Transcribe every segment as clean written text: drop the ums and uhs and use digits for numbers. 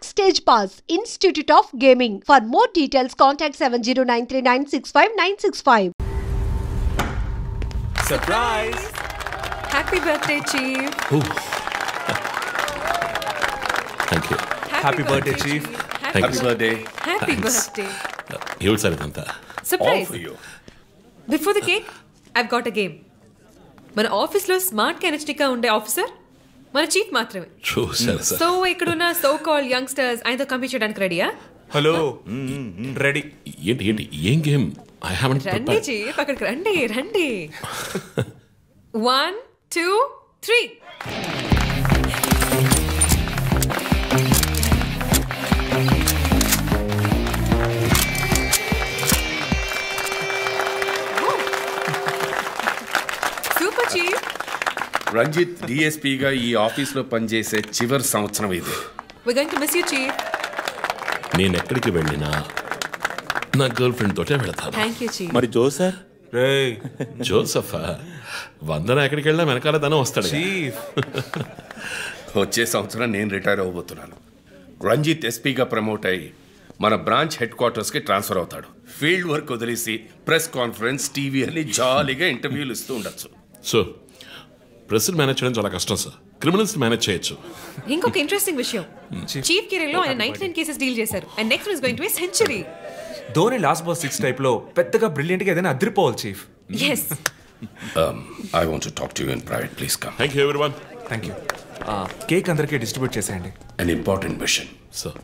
Backstage Pass, Institute of Gaming. For more details, contact 7093965965. Surprise! Happy birthday, Chief. Thank you. Happy birthday, Chief. Happy birthday. Happy Thanks. birthday. ఎవరు sir ఇదంతా? Surprise. All for you. Before the cake, I've got a game. మన ఆఫీస్లో smart కెనెస్టిక్గా ఉండే officer మన chief మాత్రమే. చూసారు sir. So ఇక్కడున్న so call youngsters ఆయనతో కంపీట్ చేయడానికి రెడీయా? Hello ready. ఏంటి ఏం గేమ్? ఐ హావెంట్ రండి ప్రిపేర్డ్. చీఫ్, అక్కడికి రండి. 1 2 3. Super chief. రంజిత్ డిఎస్పీగా ఈ ఆఫీస్లో పనిచేసే చివరి సంవత్సరం ఇది. We're going to miss you, Chief. నేను ఎక్కడికి వెళ్ళినా నా గర్ల్ ఫ్రెండ్ తోటే వెళతాను. Thank you, Chief. మరి జోసర్ రేయ్ జోసఫా వందన ఎక్కడికి వెళ్ళినా వెనకాల తనే వస్తాడు. చీఫ్. వచ్చే సంవత్సరం నేను రిటైర్ అవ్వబోతున్నాను. రంజిత్ ఎస్పీగా ప్రమోట్ అయ్యి మన బ్రాంచ్ హెడ్ క్వార్టర్స్కి ట్రాన్స్ఫర్ అవుతాడు. ఫీల్డ్ వర్క్ వదిలేసి ప్రెస్ కాన్ఫరెన్స్, టీవీ అని జాలీగా ఇంటర్వ్యూలు ఇస్తూ ఉండొచ్చు. సో ప్రెస్ని మేనేజ్ చేయడం చాలా కష్టం సార్. క్రిమినల్స్ మేనేజ్ చేయొచ్చు. ఇంకొక ఇంట్రెస్టింగ్ విషయం, చీఫ్ కెరీర్లో ఆయన 99 కేసెస్ డీల్ చేశారు and next is going to be century. Dhoni last boss 6 type లో పెద్దగా బ్రిలియంట్ గా ఏదైనా అదిరిపోవాలి chief. yes. I want to talk to you in private. Please come. Thank you everyone. Thank you. Cake అందరికీ distribute చేసేయండి. An important mission. Sir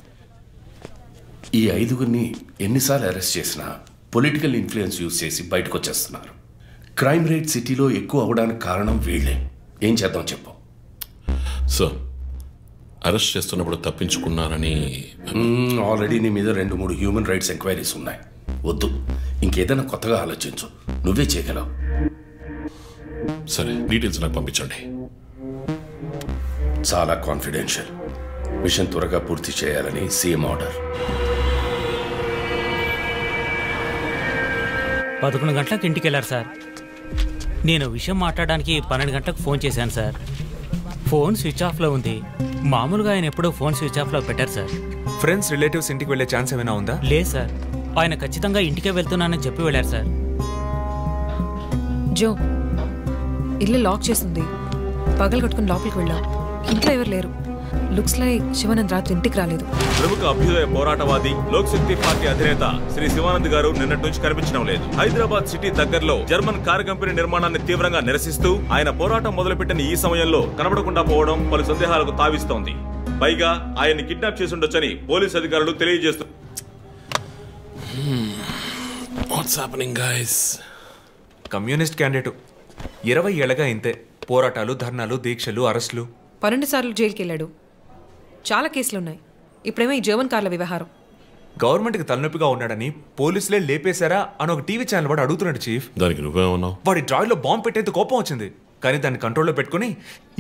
ఈ 5గురిని ఎన్నిసార్లు arrest చేసినా political influence use చేసి బయటకు వచ్చేస్తున్నారు. క్రైమ్ రేట్ సిటీలో ఎక్కువ అవడానికి కారణం వీళ్ళే. ఏం చేద్దాం చెప్పు. సార్ అరెస్ట్ చేస్తున్నప్పుడు తప్పించుకున్నారని ఆల్రెడీ నీ మీద 2-3 హ్యూమన్ రైట్స్ ఎంక్వైరీస్ ఉన్నాయి. వద్దు, ఇంకేదైనా కొత్తగా ఆలోచించు. నువ్వే చేయగలవు. సరే డీటెయిల్స్ నాకు పంపించండి. చాలా కాన్ఫిడెన్షియల్. మిషన్ త్వరగా పూర్తి చేయాలని సీఎం ఆర్డర్. 11 గంటలకు ఇంటికి వెళ్ళారు సార్. నేను విషయం మాట్లాడడానికి 12 గంటలకు ఫోన్ చేశాను సార్. ఫోన్ స్విచ్ ఆఫ్లో ఉంది. మామూలుగా ఆయన ఎప్పుడూ ఫోన్ స్విచ్ ఆఫ్లో పెట్టారు సార్. ఫ్రెండ్స్ రిలేటివ్స్ ఇంటికి వెళ్ళే ఛాన్స్ ఏమైనా ఉందా? లేదు సార్, ఆయన ఖచ్చితంగా ఇంటికే వెళ్తున్నానని చెప్పి వెళ్ళారు సార్. జో, ఇల్లు లాక్ చేస్తుంది. పగలు కట్టుకుని లోపలికి వెళ్ళాం. ఇంట్లో ఎవరు లేరు. లుక్స్ లైక్ శివానంద్ రాత్రి ఇంటికి రాలేదు. ప్రముఖ అభ్యుదయ పోరాటవాది లోక్ శక్తి పార్టీ అధినేత శ్రీ శివానంద్ గారు నిన్నటి నుంచి కనిపించడం లేదు. హైదరాబాద్ సిటీ దగ్గరలో జర్మన్ కార్ కంపెనీ నిర్మాణాన్ని తీవ్రంగా నిరసిస్తూ ఆయన పోరాటం మొదలుపెట్టిన ఈ సమయంలో కనబడకుండా పోవడం పలు సందేహాలకు తావిస్తోంది. పైగా ఆయన్ని కిడ్నాప్ చేసి ఉండొచ్చని పోలీసు అధికారులు తెలియజేస్తున్నారు. కమ్యూనిస్ట్ క్యాండిడేట్ 20 ఏళ్లగా ఇంతే. పోరాటాలు, ధర్నాలు, దీక్షలు, అరెస్టులు. 12 సార్లు జైలుకి వెళ్ళాడు. చాలా కేసులున్నాయి. ఇప్పుడేమో ఈ జర్మన్ కార్ల వ్యవహారం. గవర్నమెంట్కి తలనొప్పిగా ఉన్నాడని పోలీసులే లేపేశారా అని ఒక టీవీ ఛానల్ వాడు అడుగుతున్నాడు చీఫ్. దానికి నువ్వేమన్నావు? వాడి డ్రాయిలో బాంబు పెట్టేందుకు కోపం వచ్చింది, కానీ దాన్ని కంట్రోల్లో పెట్టుకుని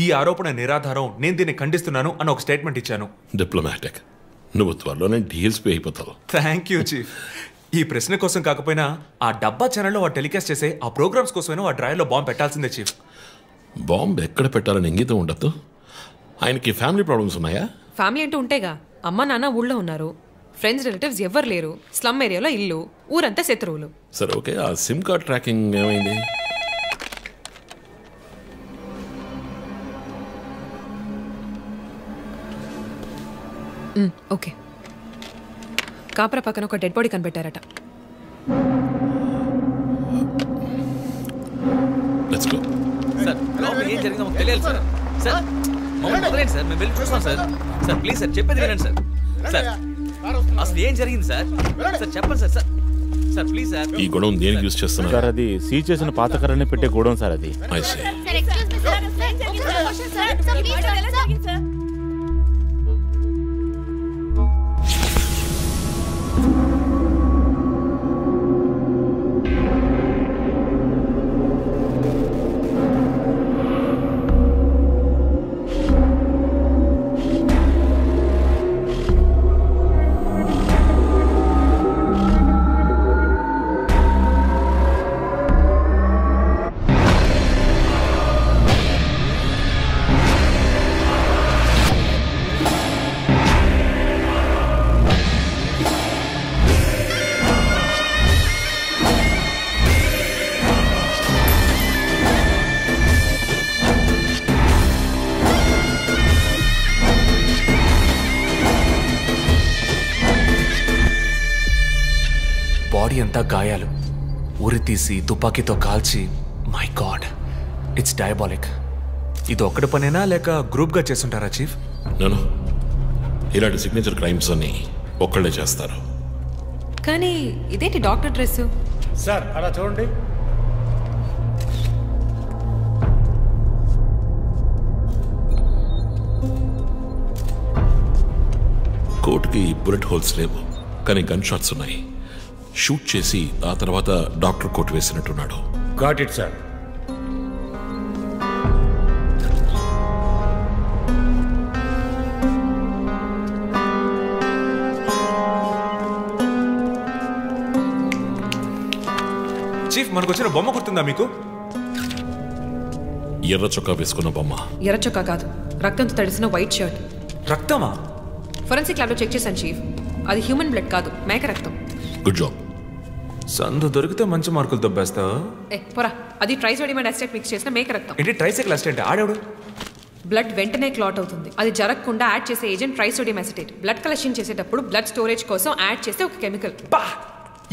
ఈ ఆరోపణ నిరాధారం, నేను దీన్ని ఖండిస్తున్నాను అని ఒక స్టేట్మెంట్ ఇచ్చాను. డిప్లొమాటిక్. నువ్వు త్వరలోనే డిఎస్పీ అయిపోతావు. Thank you chief. ఈ ప్రశ్న కోసం కాకపోయినా ఆ డబ్బా ఛానల్లో వాడు టెలికాస్ట్ చేసే ఆ ప్రోగ్రామ్స్ కోసమైనా ఆ డ్రాయిలో బాంబు పెట్టాల్సిందే చీఫ్. బాంబు ఎక్కడ పెట్టాలని ఇంగితం ఉండద్దు. ఆయనకి ఫ్యామిలీ ప్రాబ్లమ్స్ ఉన్నాయా? ఫ్యామిలీ అంటూ ఉంటేగా. అమ్మ నాన్న ఊళ్ళో ఉన్నారు. ఫ్రెండ్స్ రిలేటివ్స్ ఎవ్వరు లేరు. స్లమ్ ఏరియాలో ఇల్లు, ఊరంతా శత్రువులు. సరే ఓకే, ఆ సిమ్ కార్డ్ ట్రాకింగ్ ఏమైంది? ఓకే. కాపరా పక్కన ఒక డెడ్ బాడీ కనిపెట్టారట. Let's go. సార్ లోపల ఏం జరిగిందో మాకు తెలియాలి సార్. సార్ మమ్మల్ని వదిలేండి సార్, మేము వెళ్ళి చూస్తాం సార్. సార్ ప్లీజ్ సార్, చెప్పేది వినండి సార్. సార్ అసలు ఏం జరిగింది సార్? సార్ చెప్పండి sir. Sir sir please sir. ఈ గొడవ దేనికి యూజ్ చేస్తున్నారు? సార్ అది సీజ్ చేసిన పాత కర్రని పెట్టే గోడౌన్ సార్ అది. I see. బాడీ అంతా గాయాలు, ఉరి తీసి తుపాకీతో కాల్చి. My God, it's diabolic. ఇది ఒక్కడి పనేనా లేక గ్రూప్గా చేస్తుంటారా చీఫ్? నేను ఇలాంటి సిగ్నేచర్ క్రైమ్స్ అన్ని ఒక్కళ్ళే చేస్తారు. కానీ ఇదేంటి డాక్టర్ డ్రెస్? సార్ అలా చూడండి. కోట్కి బుల్లెట్ హోల్స్ లేవు, కానీ గన్ షాట్స్ ఉన్నాయి. షూట్ చేసి ఆ తర్వాత డాక్టర్ కోట్ వేసినట్టున్నాడు. Got it sir. చీఫ్, మనకు వచ్చిన బొమ్మ గుర్తుందా మీకు? ఎర్ర చొక్కా వేసుకున్న బొమ్మ. ఎర్ర చొక్కా కాదు, రక్తంతో తడిసిన వైట్ షర్ట్. రక్తమా? ఫోరెన్సిక్ ల్యాబ్లో చెక్ చేశాను చీఫ్, అది హ్యూమన్ బ్లడ్ కాదు, మేక రక్తం. Good job. సందు దొరికితే మంచి మార్కులు దొబ్బేస్తావు. పోరా, అది ట్రైసోడియం అండ్ అసిటేట్ మిక్స్ చేసిన మేక రక్తం. ఏంటి ట్రైసైకిల్ అసిటేట్? ఆడేవాడు బ్లడ్ వెంటనే క్లాట్ అవుతుంది. అది జరగకుండా యాడ్ చేసే agent trisodium acetate. Blood collection చేసేటప్పుడు బ్లడ్ స్టోరేజ్ కోసం యాడ్ చేసే ఒక కెమికల్.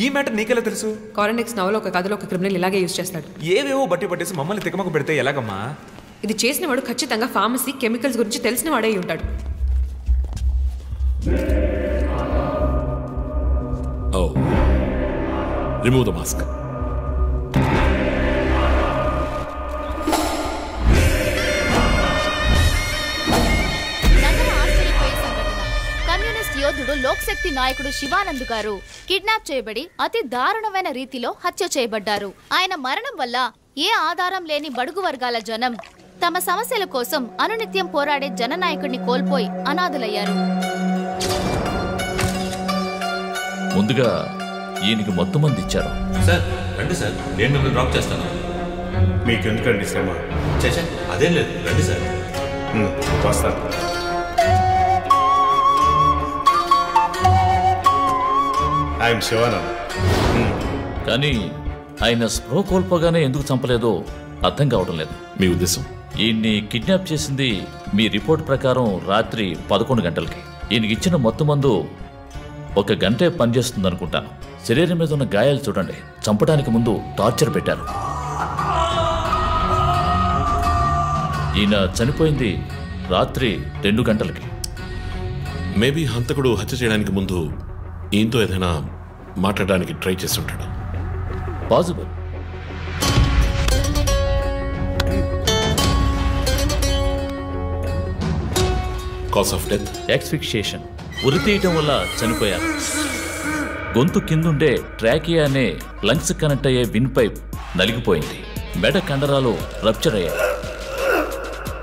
ఈ మ్యాటర్ నీకెలా తెలుసు? కారెనిక్స్ నవలో ఒక కథలో ఒక క్రిమినల్ ఇలాగే యూజ్ చేస్తాడు. ఏవేవో బట్టి పట్టేసి మమ్మల్ని తికమక పెడితే ఎలాగమ్మా? ఇది చేసిన వాడు ఖచ్చితంగా ఫార్మసీ కెమికల్స్ గురించి తెలిసిన వాడే ఉంటాడు. Oh. Remove the mask. Communist యోధుడు లోక్శక్తి నాయకుడు శివానంద్ గారు కిడ్నాప్ చేయబడి అతి దారుణమైన రీతిలో హత్య చేయబడ్డారు. ఆయన మరణం వల్ల ఏ ఆధారం లేని బడుగు వర్గాల జనం తమ సమస్యల కోసం అనునిత్యం పోరాడే జననాయకుడిని కోల్పోయి అనాథులయ్యారు. ముందుగా ఈయనకి మొత్తం మంది ఇచ్చారు. సార్ రండి సార్, నేను మిమ్మల్ని డ్రాప్ చేస్తాను. మీకు ఎందుకండి శ్రమ? చేసా అదేం లేదు, రండి సార్. వస్తాను. ఐఎమ్ శివానంద్. కానీ ఆయన స్పృహ కోల్పోగానే ఎందుకు చంపలేదో అర్థం కావడం లేదు. మీ ఉద్దేశం? ఈయన్ని కిడ్నాప్ చేసింది మీ రిపోర్ట్ ప్రకారం రాత్రి 11 గంటలకి. ఈయనకి ఇచ్చిన మొత్తం మందు 1 గంటే పనిచేస్తుంది అనుకుంటాను. శరీరం మీద ఉన్న గాయాలు చూడండి, చంపడానికి ముందు టార్చర్ పెట్టారు. ఈయన చనిపోయింది రాత్రి 2 గంటలకి. మేబీ హంతకుడు హత్య చేయడానికి ముందు ఈయనతో ఏదైనా మాట్లాడడానికి ట్రై చేసి ఉంటాడు. Possible. Cause of death asphyxiation. ఉరి తీయటం వల్ల చనిపోయారు. గొంతు కిందుండే ట్రాకియా అనే లంగ్స్ కనెక్ట్ అయ్యే విన్ పైప్ నలిగిపోయింది. మెడ కండరాలు రప్చర్ అయ్యాయి.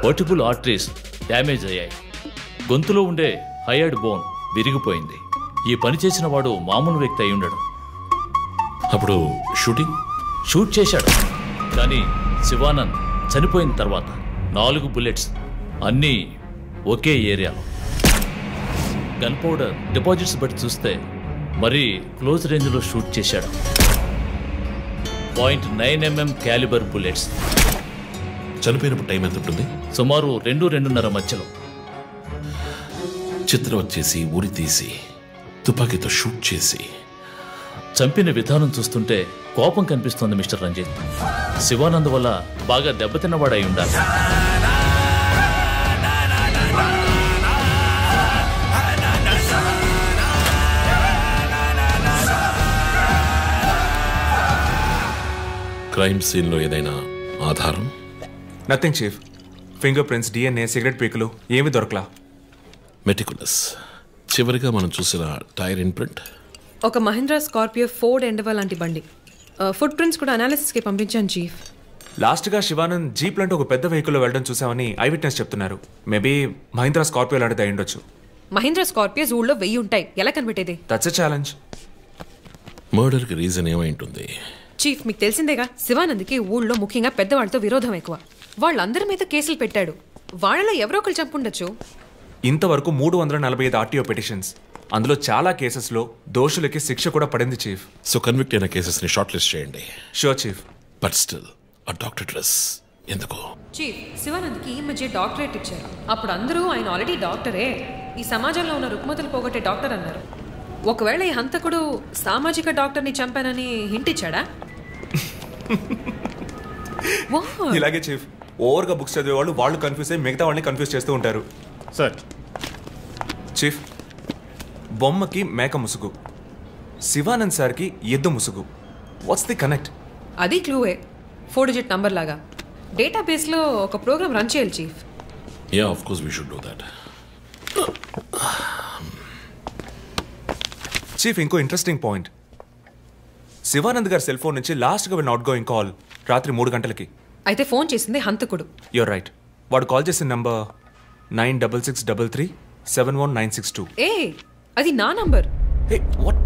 వర్టిబుల్ ఆర్టరీస్ డ్యామేజ్ అయ్యాయి. గొంతులో ఉండే హైయర్డ్ బోన్ విరిగిపోయింది. ఈ పని చేసిన వాడు మామూలు వ్యక్తి అయి ఉండడు. అప్పుడు షూట్ చేశాడు. కానీ శివానంద్ చనిపోయిన తర్వాత 4 బుల్లెట్స్, అన్నీ ఒకే ఏరియాలో. గన్ పౌడర్ డిపాజిట్స్ బట్టి చూస్తే మరీ క్లోజ్ రేంజ్లో షూట్ చేశాడు. 0.9 mm క్యాలిబర్ బుల్లెట్స్. చనిపోయినప్పుడు టైం ఎంత ఉంటుంది? సుమారు 2-2:30 మధ్యలో. చిత్రం వచ్చేసి ఉరి తీసి తుపాకీతో షూట్ చేసి చంపిన విధానం చూస్తుంటే కోపం కనిపిస్తోంది మిస్టర్ రంజిత్. శివానంద్ వల్ల బాగా దెబ్బతిన్నవాడై ఉండాలి. క్రైమ్ సీన్లో ఏదైనా ఆధారం? Nothing chief. Finger prints, DNA, cigarette పీకులు ఏమి దొరకలా. మెటికులస్. చివరిగా మనం చూసిన టైర్ ఇంప్రింట్ ఒక మహీంద్రా స్కార్పియో ఫోర్డ్ ఎండవా లాంటి బండి. ఫుట్ ప్రింట్స్ కూడా అనాలిసిస్కి పంపించాను చీఫ్. లాస్ట్గా శివానంద్ జీప్ లాంటి ఒక పెద్ద వెహికల్లో వెళ్ళడం చూసామని ఐ విట్నెస్ చెప్తున్నారు. మేబీ మహీంద్రా స్కార్పియో లాంటిది అయి ఉండొచ్చు. మహీంద్రా స్కార్పియోస్ ఊళ్ళో 1000 ఉంటాయి, ఎలా కనిపెట్టేది? That's a challenge. మర్డర్కి రీజన్ ఏమై ఉంటుంది? చీఫ్, మీకు తెలిసిందేగా, శివానంద్కి ఊళ్ళో ముఖ్యంగా పెద్దవాళ్ళతో విరోధం ఎక్కువ. వాళ్ళందరి మీద కేసులు పెట్టాడు. వాళ్ళలో ఎవరో ఒకరు చంపుండొచ్చు. ఇంతవరకు 345 RTO పిటిషన్స్. అందులో చాలా కేసెస్లో దోషులకి శిక్ష కూడా పడింది చీఫ్. సో కన్విక్ట్ అయిన కేసెస్ని షార్ట్ లిస్ట్ చేయండి. Sure chief. బట్ స్టిల్ ఆ డాక్టర్ డ్రెస్ ఎందుకు? చీఫ్, శివానంద్కి ఈ మధ్య డాక్టరేట్ ఇచ్చారు. అప్పుడు అందరూ ఆయన ఆల్రెడీ డాక్టరే, ఈ సమాజంలో ఉన్న రుగ్మతలు పోగొట్టే డాక్టర్ అన్నారు. ఒకవేళ ఈ హంతకుడు సామాజిక డాక్టర్ని చంపానని హింట్ ఇచ్చాడా? ఇలాగే చీఫ్, ఓవర్గా బుక్స్ చదివే వాళ్ళు కన్ఫ్యూజ్ అయ్యి మిగతా వాళ్ళని కన్ఫ్యూజ్ చేస్తూ ఉంటారు. సార్ చీఫ్, బొమ్మకి మేక ముసుగు, శివానంద్ సార్కి ఎద్దు ముసుగు. What's the connect? అది క్లూవే, 4 డిజిట్ నంబర్ లాగా. డేటాబేస్లో ఒక ప్రోగ్రామ్ రన్ చేయాలి chief. Yeah, of course we should do that. Chief, ఇంకో ఇంట్రెస్టింగ్ పాయింట్. శివానంద్ గారి సెల్ ఫోన్ నుంచి లాస్ట్గా వెళ్ళిన అవుట్ గోయింగ్ కాల్ రాత్రి 3 గంటలకి. అయితే ఫోన్ చేసింది హంతకుడు. You're right. వాడు కాల్ చేసిన నంబర్ 9663371962. ఏ, అది నా నంబర్. వాట్?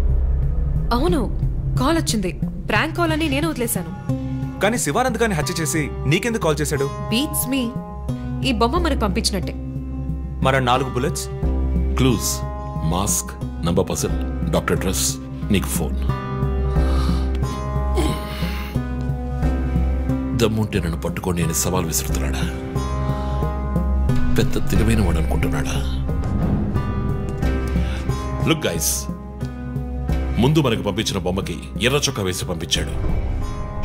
అవును, కాల్ వచ్చింది. ప్రాంక్ కాల్ అని నేను వదిలేశాను. కానీ శివానంద్ గారిని హత్య చేసి నీకెందుకు కాల్ చేశాడు? బీట్స్ మీ. ఈ బొమ్మ మనకు పంపించినట్టే. మన 4 bullets, clues, mask, number person, doctor dress, నీకు ఫోన్. దమ్ముంటే నన్ను పట్టుకొని అని సవాల్ విసురుతున్నాడా? పెద్ద తెలివైన వాడు అనుకుంటున్నాడా? లుక్ గైస్, ముందు మనకు పంపించిన బొమ్మకి ఎర్ర చొక్కా వేసి పంపించాడు.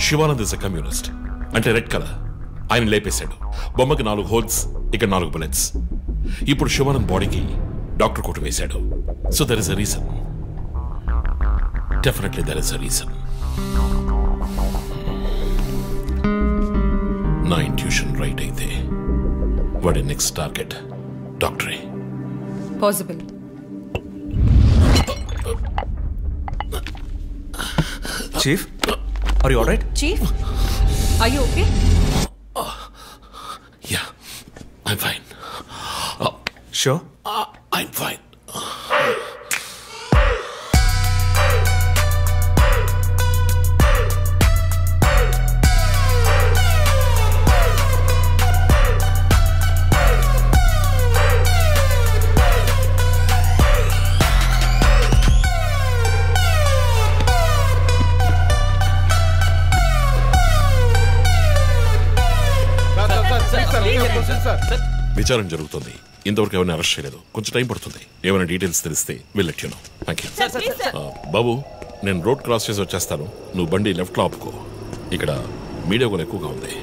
శివానంద్ ఇస్ ఎ కమ్యూనిస్ట్, అంటే రెడ్ కలర్. ఆయన లేపేశాడు. బొమ్మకి 4 హోల్స్, ఇక్కడ 4 బుల్లెట్స్. ఇప్పుడు శివానంద్ బాడీకి డాక్టర్ కోట్ వేశాడు. So there is a reason. Definitely there is a reason. నా ఇంట్యూషన్ రైట్ అయితే వాడి నెక్స్ట్ టార్గెట్ డాక్టరే. Possible. Chief, are you alright? Chief, are you okay? Yeah, I'm fine. Sure? I'm fine. విచారణ జరుగుతుంది. ఇంతవరకు ఎవరిని arrest చేయలేదు. కొంచెం టైం పడుతుంది. ఏమైనా డీటెయిల్స్ తెలిస్తే will let you know. Thank you. బాబు, నేను రోడ్ క్రాస్ చేసి వచ్చేస్తాను. నువ్వు బండి లెఫ్ట్లో ఆపుకో. ఇక్కడ మీడియా కూడా ఎక్కువగా ఉంది.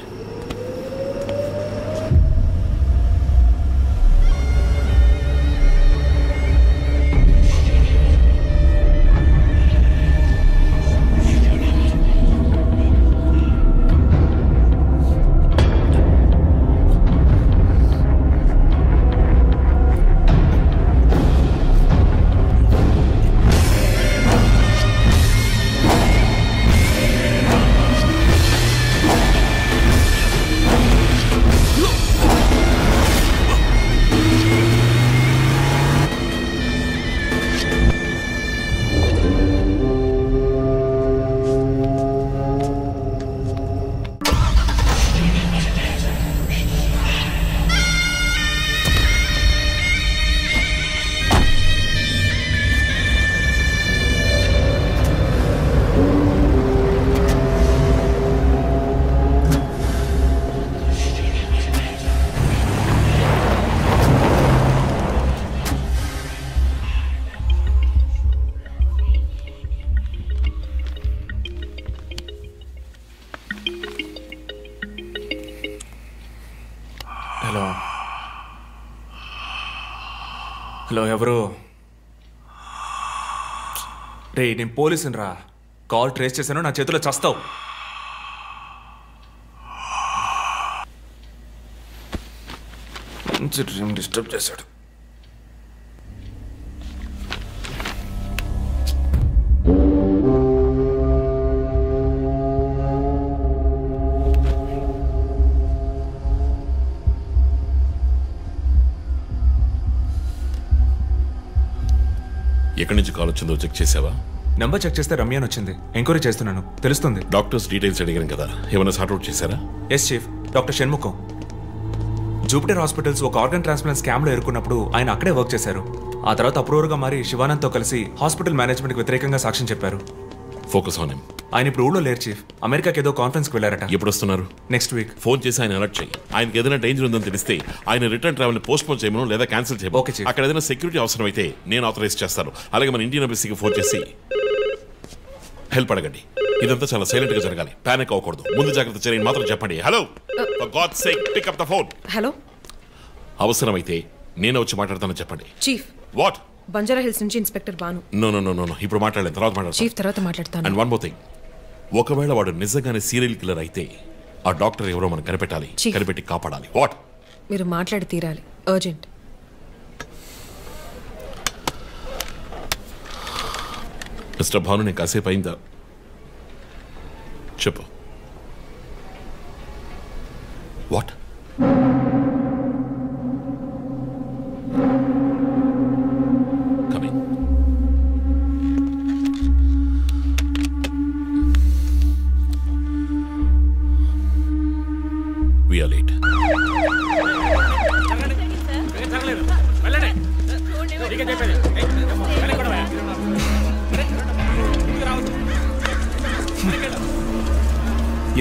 హలో, ఎవరు? రే, నేను పోలీసుని రా. కాల్ ట్రేస్ చేశాను, నా చేతిలో చస్తావు. డ్రీమ్ డిస్టర్బ్ చేశాడు. ఎక్కడి నుంచి కాల్ వచ్చిందో చెక్ చేసావా? నంబర్ చెక్ చేస్తే రమ్య అని వచ్చింది. ఎంక్వైరీ చేస్తున్నాను, తెలుస్తుంది. డాక్టర్స్ డీటెయిల్స్ అడిగాను కదా, ఏమైనా సార్ట్అవుట్ చేశారా? Yes chief, doctor Shanmugam. Jupiter hospitals ఒక ఆర్గన్ ట్రాన్స్ప్లాంట్ స్కామ్లో ఎరుకున్నప్పుడు ఆయన అక్కడే వర్క్ చేశారు. ఆ తర్వాత అప్రూవర్గా మారి శివానంద్తో కలిసి హాస్పిటల్ మేనేజ్మెంట్కి వ్యతిరేకంగా సాక్ష్యం చెప్పారు. Focus on him. ఆయన ఇప్పుడు ఊళ్ళో లేరు చీఫ్. అమెరికాకి ఏదో కాన్ఫరెన్స్కి వెళ్ళారట. ఎప్పుడు వస్తున్నారు? Next week. ఫోన్ చేసి ఆయన అలర్ట్ చేయి. ఆయనకి ఏదైనా డేంజర్ ఉందని తెలిస్తే ఆయన రిటర్న్ ట్రావెల్ పోస్ట్ పోన్ చేయమను లేదా క్యాన్సిల్ చేయమను. Okay chief. అక్కడ ఏదైనా సెక్యూరిటీ అవసరం అయితే నేను ఆథరైజ్ చేస్తాను. అలాగే మన ఇండియన్ ఎంబసీకి ఫోన్ చేసి హెల్ప్ అడగండి. ఇదంతా చాలా సైలెంట్ గా జరగాలి. పానిక్ అవ్వకూడదు. ముందు జాగ్రత్త చర్యని మాత్రం చెప్పండి. Hello, for God's sake pick up the phone. Hello. అవసరమైతే నేను వచ్చి మాట్లాడతానని చెప్పండి. చీఫ్. వాట్? బంజారా హిల్స్ నుంచి inspector Bhanu. No no no no ఇప్పుడు మాట్లాడలేదు, తర్వాత మాట్లాడతాను. చీఫ్ తర్వాత మాట్లాడతాను. అండ్ వన్ మోర్ థింగ్, ఒకవేళ వాడు నిజంగానే సీరియల్ కిల్లర్ అయితే ఆ డాక్టర్ ఎవరో మనం కనిపెట్టాలి, కనిపెట్టి కాపాడాలి. వాట్? మీరు మాట్లాడి తీరాలి, అర్జెంట్. మిస్టర్ భాను, నేను కాసేపు అయిందా? చెప్పు. What? Coming. We are late.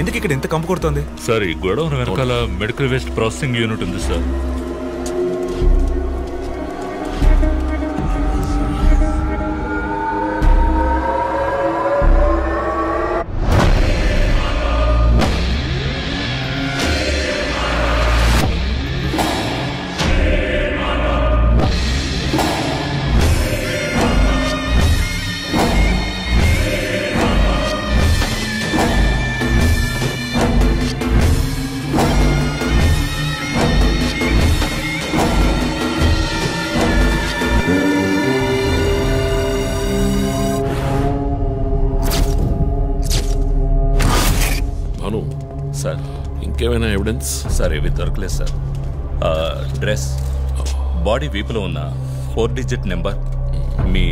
ఎందుకు ఇక్కడ ఎంత కంపు కొడుతుంది? సార్, ఈ గొడవన వెనకాల మెడికల్ వేస్ట్ ప్రాసెసింగ్ యూనిట్ ఉంది సార్. సార్, ఇంకేమైనా ఎవిడెన్స్? సార్, ఇవి దొరకలేదు సార్. డ్రెస్, బాడీ వీపులో ఉన్న 4 డిజిట్ నెంబర్ మీ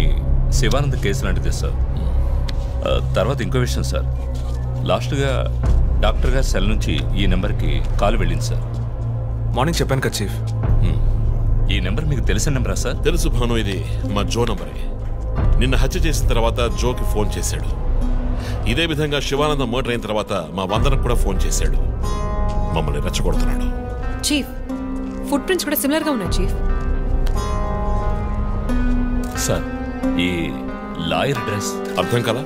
శివానంద్ కేసు లాంటిది సార్. తర్వాత ఇంకో విషయం సార్, లాస్ట్గా డాక్టర్ గారి సెల్ నుంచి ఈ నెంబర్కి కాల్ వెళ్ళింది సార్. మార్నింగ్ చెప్పాను కదా చీఫ్. ఈ నెంబర్ మీకు తెలిసిన నెంబరా సార్? తెలుసు భాను, ఇది మా జో నంబరే. నిన్న హత్య చేసిన తర్వాత జోకి ఫోన్ చేశాడు. ఇదే విధంగా శివానందం మర్డర్ అయిన తర్వాత మా వందనకు కూడా ఫోన్ చేశాడు. మమ్మల్ని రెచ్చగొడుతున్నాడు. చీఫ్, ఫుట్ ప్రింట్స్ కూడా సిమిలర్ గా ఉన్నాయి చీఫ్. సార్, ఈ లాయర్ డ్రెస్ అర్థం కదా?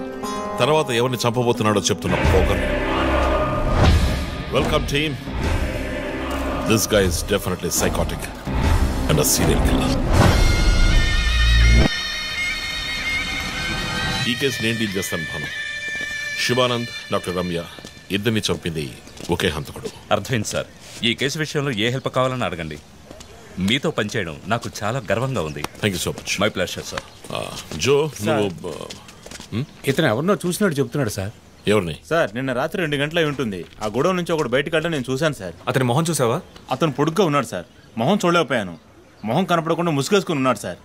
తర్వాత ఎవరిని చంపబోతున్నాడో చెప్తున్న poker. Welcome team. This guy is definitely psychotic and a serial killer. ఈ కేసు నేను డీల్ చేస్తాను భాను. శివానంద్, డాక్టర్ రమ్య ఇద్దరిని చంపింది ఒకే హంతకుడు. అర్థమైంది సార్. ఈ కేసు విషయంలో ఏ హెల్ప్ కావాలని అడగండి. మీతో పనిచేయడం నాకు చాలా గర్వంగా ఉంది. Thank you so much. My pleasure sir. Jo, నువ్వు ఇతను ఎవరినో చూసినట్టు చెప్తున్నాడు సార్. ఎవరిని? సార్, నిన్న రాత్రి 2 గంటలై ఉంటుంది. ఆ గొడవ నుంచి ఒకడు బయటకు వెళ్ళడం నేను చూశాను సార్. అతని మొహం చూసావా? అతను పొడుగ్గా ఉన్నాడు సార్. మొహం చూడలేకపోయాను. మొహం కనపడకుండా ముసుగేసుకుని ఉన్నాడు సార్.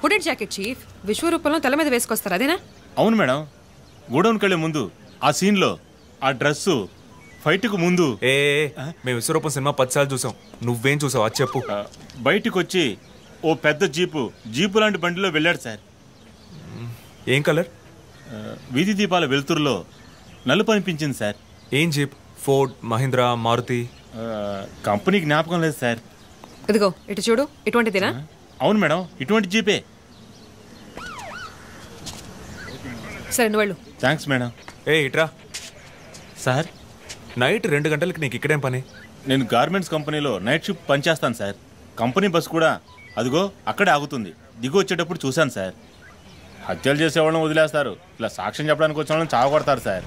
Hooded jacket chief. విశ్వరూపంలో తల మీద వేసుకొస్తారు, అదేనా? అవును మేడం. గోడౌన్కి వెళ్ళే ముందు ఆ సీన్లో ఆ డ్రెస్సు ఫైట్కు ముందు. మేము విశ్వరూపం సినిమా 10 సార్లు చూసాం. నువ్వేం చూసావు అది చెప్పు. బయటకు వచ్చి ఓ పెద్ద జీపు లాంటి బండిలో వెళ్ళాడు సార్. ఏం కలర్? వీధి దీపాల వెలుతురులో నలుపు అనిపించింది సార్. ఏం jeep? Ford, Mahindra, Maruti? Company జ్ఞాపకం లేదు సార్. ఇదిగో ఇటు చూడు, ఇటువంటిదేనా? అవును మేడం, ఇటువంటి జీపే. సరే, నువ్వు వెళ్ళు. Thanks madam. ఇట్రా సార్. నైట్ 2 గంటలకి నీకు ఇక్కడేం పని? నేను గార్మెంట్స్ కంపెనీలో నైట్ షిఫ్ట్ పనిచేస్తాను సార్. కంపెనీ బస్ కూడా అదిగో అక్కడే ఆగుతుంది. దిగు వచ్చేటప్పుడు చూశాను సార్. హత్యలు చేసేవాళ్ళని వదిలేస్తారు, ఇలా సాక్ష్యం చెప్పడానికి వచ్చిన వాళ్ళని చావగొడతారు సార్.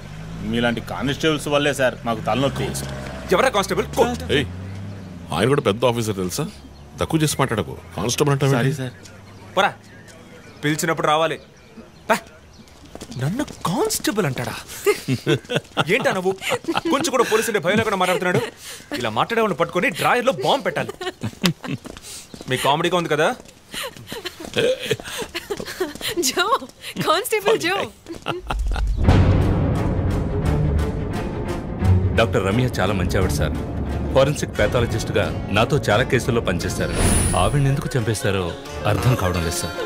మీలాంటి కానిస్టేబుల్స్ వల్లే సార్ మాకు తలనొప్పి. ఎవరా కానిస్టేబుల్? ఆయన కూడా పెద్ద ఆఫీసర్ తెలుసా? తక్కువ చేసి మాట్లాడకు. కానిస్టేబుల్ అంటే సారీ సార్. పరా, పిలిచినప్పుడు రావాలి. నన్ను కానిస్టేబుల్ అంటాడా? ఏంటా నువ్వు? కొంచెం కూడా పోలీసుండే భయం లేకుండా మాట్లాడుతున్నాడు. ఇలా మాట్లాడేవాళ్ళని పట్టుకొని డ్రాయర్లో బాంబు పెట్టాలి. మీ కామెడీగా ఉంది కదా? జో, కానిస్టేబుల్ జో. డాక్టర్ రమ్య చాలా మంచి ఆవిడ సార్. ఫోరెన్సిక్ ప్యాథాలజిస్ట్గా నాతో చాలా కేసుల్లో పనిచేస్తారు. ఆవిడని ఎందుకు చంపేస్తారో అర్థం కావడం లేదు సార్.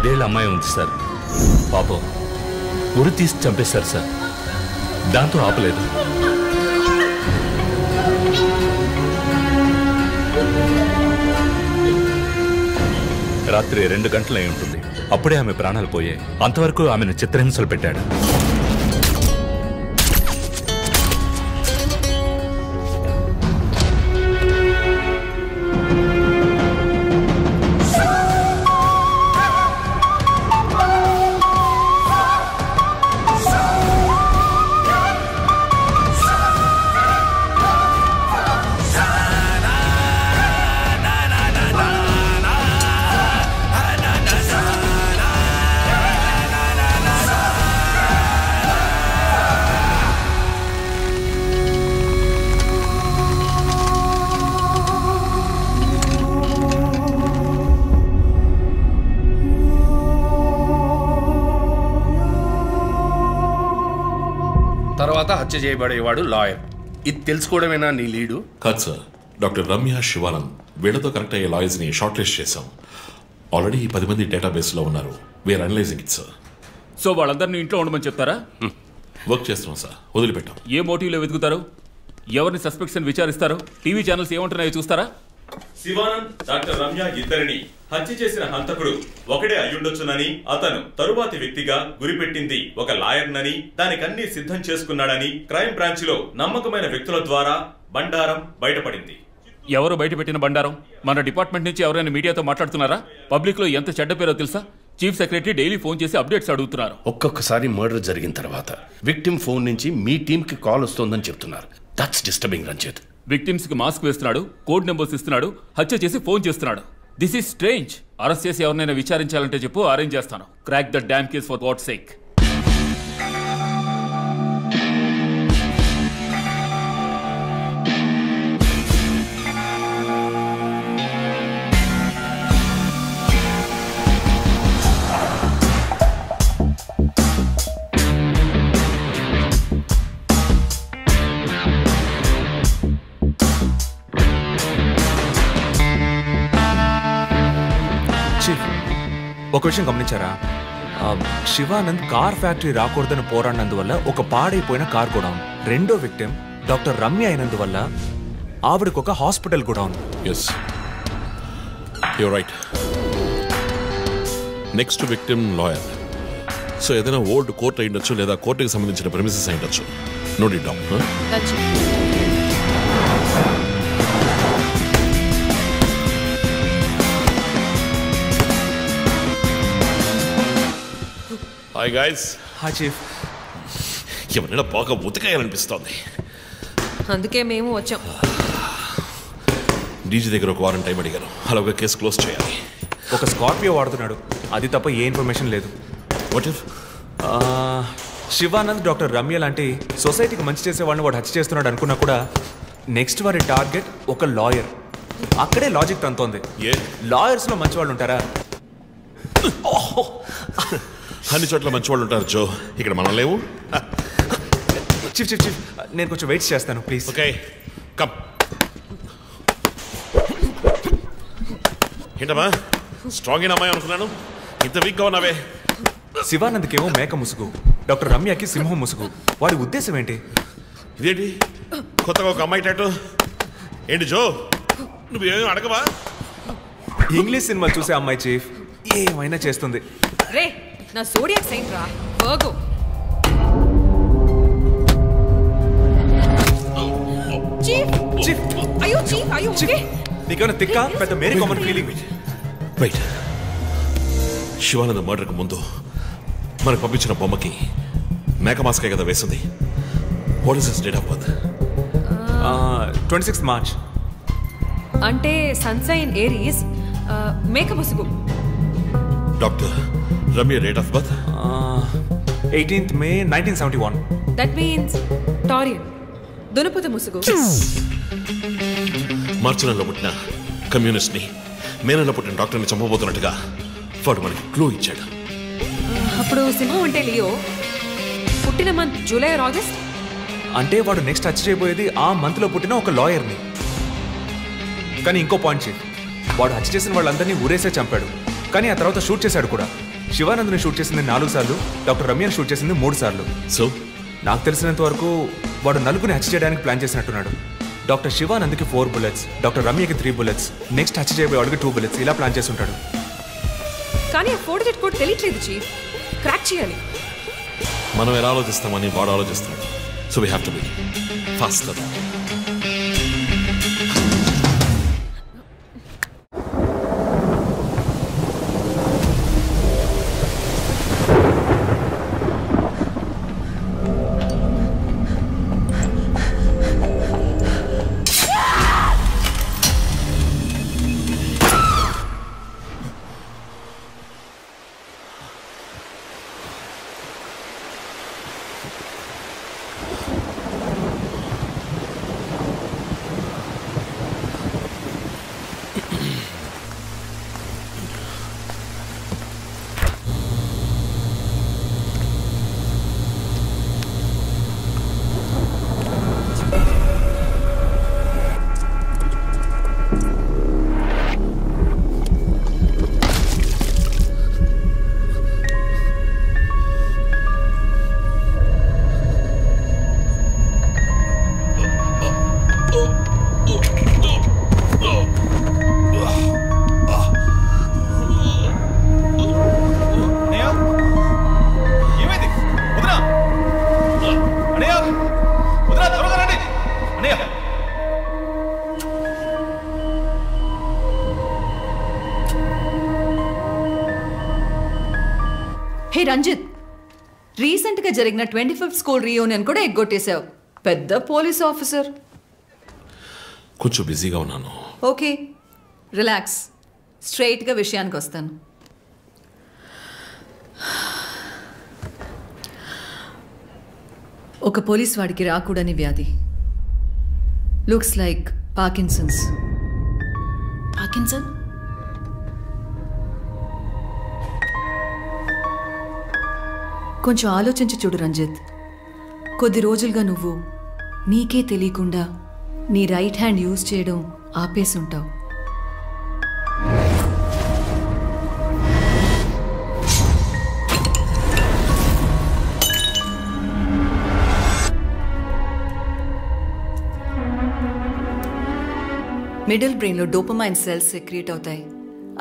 10 ఏళ్ల అమ్మాయి ఉంది సార్. పాపం ఉరి తీసి చంపేశారు సార్. దాంతో ఆపలేదు. రాత్రి 2 గంటలై ఉంటుంది. అప్పుడే ఆమె ప్రాణాలు పోయాయి. అంతవరకు ఆమెను చిత్రహింసలు పెట్టాడు. తర్వాత హత్య చేయబడేవాడు లాయర్. ఇది తెలుసుకోవడమేనా నీ లీడు? కాదు సార్. డాక్టర్ రమ్య, శివానంద్ వీళ్ళతో కనెక్ట్ అయ్యే లాయర్స్ని షార్ట్ లిస్ట్ చేశాం. ఆల్రెడీ 10 మంది డేటాబేస్లో ఉన్నారు. We're analysing it sir. So వాళ్ళందరినీ ఇంట్లో ఉండమని చెప్తారా? వర్క్ చేస్తున్నాం సార్. వదిలిపెట్టాం. ఏ మోటివ్లో వెతుకుతారు? ఎవరిని సస్పెక్ట్స్ అని విచారిస్తారు? టీవీ ఛానల్స్ ఏమంటున్నాయో చూస్తారా? శివానంద్, డాక్టర్ రమ్య ఇద్దరిని హత్య చేసిన హంతకుడు ఒకడే అయ్యుండొచ్చునని, అతను తరువాతి వ్యక్తిగా గురిపెట్టింది ఒక లాయర్నని, దానికన్నీ సిద్ధం చేసుకున్నాడని క్రైమ్ బ్రాంచ్ లో నమ్మకమైన వ్యక్తుల ద్వారా బండారం బయటపడింది. ఎవరు బయటపెట్టిన బండారం? మన డిపార్ట్మెంట్ నుంచి ఎవరైనా మీడియాతో మాట్లాడుతున్నారా? పబ్లిక్ లో ఎంత చెడ్డ పేరో తెలుసా? చీఫ్ సెక్రటరీ డైలీ ఫోన్ చేసి అప్డేట్స్ అడుగుతున్నారు. ఒక్కొక్కసారి మర్డర్ జరిగిన తర్వాత విక్టిమ్ ఫోన్ నుంచి మీ టీమ్ కి కాల్ వస్తోందని చెప్తున్నారు. That's disturbing Ranjith. విక్టిమ్స్ కి మాస్క్ వేస్తున్నాడు, కోడ్ నెంబర్స్ ఇస్తున్నాడు, హత్య చేసి ఫోన్ చేస్తున్నాడు. This is strange. అరెస్ట్ చేసి ఎవరినైనా విచారించాలంటే చెప్పు, అరేంజ్ చేస్తాను. Crack the damn case for God's sake. ఒక విషయం గమనించారా? శివానంద్ కార్ ఫ్యాక్టరీ రాకూడదని పోరాడినందువల్ల ఒక పాడైపోయిన కార్ గోడౌన్, రెండో విక్టిమ్ డాక్టర్ రమ్య అయినందువల్ల ఆవిడకు ఒక hospital godown. Yes, you right. Next victim lawyer. So ఏదైనా ఓల్డ్ కోర్ట్ అయి ఉండొచ్చు, లేదా కోర్టుకి సంబంధించిన ప్రెమిసెస్ అయి ఉండొచ్చు. Note it down. Hi guys. Hi chief. ఎవరైనా బాగా ఉతకాయాలనిపిస్తోంది. అందుకే మేము వచ్చాం. డీజీ దగ్గర ఒక వారం టైం అడిగాను. అలాగే కేసు క్లోజ్ చేయాలి. ఒక స్కార్పియో వాడుతున్నాడు, అది తప్ప ఏ ఇన్ఫర్మేషన్ లేదు. What if Shivanand doctor Ramya లాంటి సొసైటీకి మంచి చేసే వాళ్ళని వాడు హత్య చేస్తున్నాడు అనుకున్నా కూడా నెక్స్ట్ వారి టార్గెట్ ఒక లాయర్. అక్కడే లాజిక్ తంతోంది. లాయర్స్ లో మంచి వాళ్ళు ఉంటారా? అన్ని చోట్ల మంచి వాళ్ళు ఉంటారు జో, ఇక్కడ మనం లేవు. చీఫ్ చీఫ్ చీఫ్ నేను కొంచెం వెయిట్ చేస్తాను ప్లీజ్. Okay come. ఏంటమ్మా స్ట్రాంగ్ అయిన అమ్మాయి అనుకున్నాను, ఇంత వీక్గా ఉన్నావే. శివానంద్కేమో మేక ముసుగు, డాక్టర్ రమ్యకి సింహం ముసుగు. వాడి ఉద్దేశం ఏంటి? ఇదేంటి కొత్తగా ఒక అమ్మాయి టాటూ ఏంటి జో? నువ్వేమీ అడగవా? ఇంగ్లీష్ సినిమా చూసే అమ్మాయి చీఫ్ ఏమైనా చేస్తుంది. రే నా సోడియాక్ సైన్ రా వర్గో. చీఫ్ చీఫ్ అయ్యో చీఫ్ అయ్యో ఓకే. నీకేమైనా తిక్క పెద్ద మేరీ కామన్ ఫీలింగ్. రైట్. శివానంద మర్డర్కు ముందు మనకు పంపించిన బొమ్మకి మేక మాస్కే కదా వేసింది. What is his date of birth? 26 March. అంటే సన్సైన్ ఏరీస్, మేక ముసుగు. Doctor Ramya date of birth 18th May 1971. That means Taurean, దునపుత ముసుగు. మార్చి నెలలో పుట్టిన కమ్యూనిస్ట్ని మే నెలలో పుట్టిన డాక్టర్ని చంపబోతున్నట్టుగా వాడు మనకి క్లూ ఇచ్చాడు. అప్పుడు సింహం అంటే లియో, పుట్టిన మంత్ జూలై ఆర్ ఆగస్ట్. అంటే వాడు నెక్స్ట్ హత్య చేయబోయేది ఆ మంత్ లో పుట్టిన ఒక లాయర్ని. కానీ ఇంకో పాయింట్ చీఫ్, వాడు హత్య చేసిన వాళ్ళందరినీ ఊరేసే చంపాడు, కానీ ఆ తర్వాత షూట్ చేశాడు కూడా. శివానంద్ని షూట్ చేసింది 4 సార్లు, డాక్టర్ రమ్యని షూట్ చేసింది 3 సార్లు. సో నాకు తెలిసినంత వరకు వాడు నలుగురిని హత్య చేయడానికి ప్లాన్ చేసినట్టున్నాడు. డాక్టర్ శివానంద్కి 4 bullets, డాక్టర్ రమ్యకి 3 bullets, నెక్స్ట్ హత్య చేయబోయేవాడికి 2 bullets, ఇలా ప్లాన్ చేసి ఉంటాడు. కానీ ఆ 4 digit కోడ్ తెలియట్లేదు చీఫ్. క్రాక్ చేయాలి. మనం ఎలా ఆలోచిస్తామని వాడు ఆలోచిస్తాడు. So we have to be faster. Hey Ranjith, రీసెంట్గా జరిగిన 25th స్కూల్ రీయూనియన్ కూడా ఎగ్గొట్టేశావు. పెద్ద పోలీస్ ఆఫీసర్. కొంచెం బిజీగా ఉన్నాను. Okay, relax. స్ట్రైట్గా విషయానికి వస్తాను. ఒక పోలీస్ వాడికి రాకూడని వ్యాధి. Looks like Parkinson's. పార్కిన్సన్? కొంచెం ఆలోచించి చూడు రంజిత్. కొద్ది రోజులుగా నువ్వు నీకే తెలియకుండా నీ రైట్ హ్యాండ్ యూజ్ చేయడం ఆపేసి ఉంటావు. మిడిల్ బ్రెయిన్లో డోపమైన్ సెల్స్ సెక్రియేట్ అవుతాయి.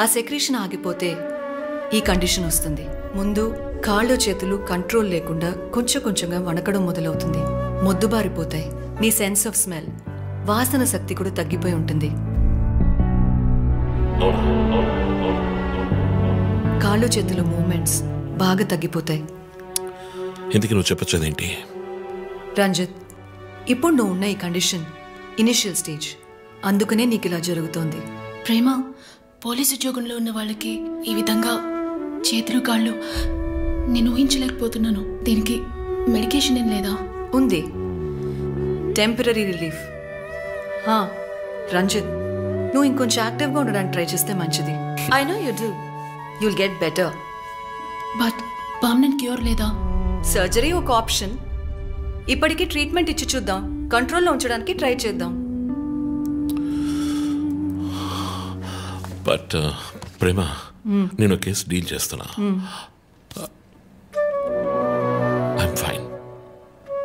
ఆ సెక్రీషన్ ఆగిపోతే ఈ కండిషన్ వస్తుంది. ముందు కాళ్ళు చేతులు కంట్రోల్ లేకుండా కొంచెం కొంచెంగా వణకడం మొదలవుతుంది. మొద్దుబారిపోతాయి. నీ సెన్స్ ఆఫ్ స్మెల్, వాసన శక్తి కూడా తగ్గిపోయి ఉంటుంది. కాళ్ళు చేతుల మూమెంట్స్ బాగా తగ్గిపోతాయి. ఎందుకు నువ్వు చెప్పొచ్చేదేంటి? రంజిత్, ఇప్పుడు నువ్వు ఉన్న ఈ కండిషన్ ఇనిషియల్ స్టేజ్. అందుకనే నీకు ఇలా జరుగుతోంది. ప్రేమ, పోలీస్ ఉద్యోగంలో ఉన్న వాళ్ళకి ఈ విధంగా చేతులు కాళ్ళు నేను ఊహించలేకపోతున్నాను. దీనికి మెడికేషన్ ఏం లేదా? ఉంది, టెంపరీ రిలీఫ్. రంజిత్, నువ్వు ఇంకొంచెం యాక్టివ్గా ఉండడానికి ట్రై చేస్తే మంచిది. I know you do. You'll get better. But permanent cure లేదా? సర్జరీ ఒక ఆప్షన్. ఇప్పటికీ ట్రీట్మెంట్ ఇచ్చి చూద్దాం. కంట్రోల్లో ఉంచడానికి ట్రై చేద్దాం. బట్ ప్రేమ, నేను కేసు డీల్ చేస్తున్నా.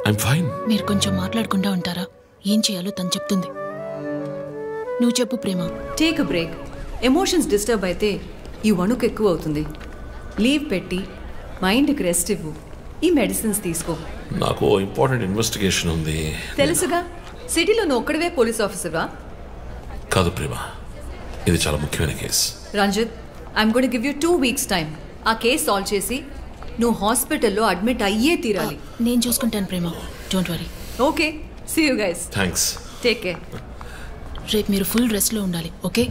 I'm fine. మీరు కొంచెం మాట్లాడకుండా ఉంటారా? ఏం చేయాలో తను చెప్తుంది. నువ్వు చెప్పు Prema. Take a break. Emotions disturb అయితే ఈ వణుకు ఎక్కువ అవుతుంది. లీవ్ పెట్టి మైండ్కి రెస్ట్ ఇవ్వు. ఈ మెడిసిన్స్ తీసుకో. నాకు ఇంపార్టెంట్ ఇన్వెస్టిగేషన్ ఉంది. తెలుసుగా, సిటీలో నువ్వు ఒక్కడివే పోలీస్ ఆఫీసర్గా. కాదు ప్రేమ, ఇది చాలా ముఖ్యమైన case. Ranjith, I'm going to give you 2 weeks time. ఆ కేసు సాల్వ్ చేసి నువ్వు హాస్పిటల్లో అడ్మిట్ అయ్యే తీరాలి. నేను చూసుకుంటాను Prema, don't worry. Okay, see you guys. Thanks. Take care. రేపు మీరు ఫుల్ రెస్ట్లో ఉండాలి, ఓకే?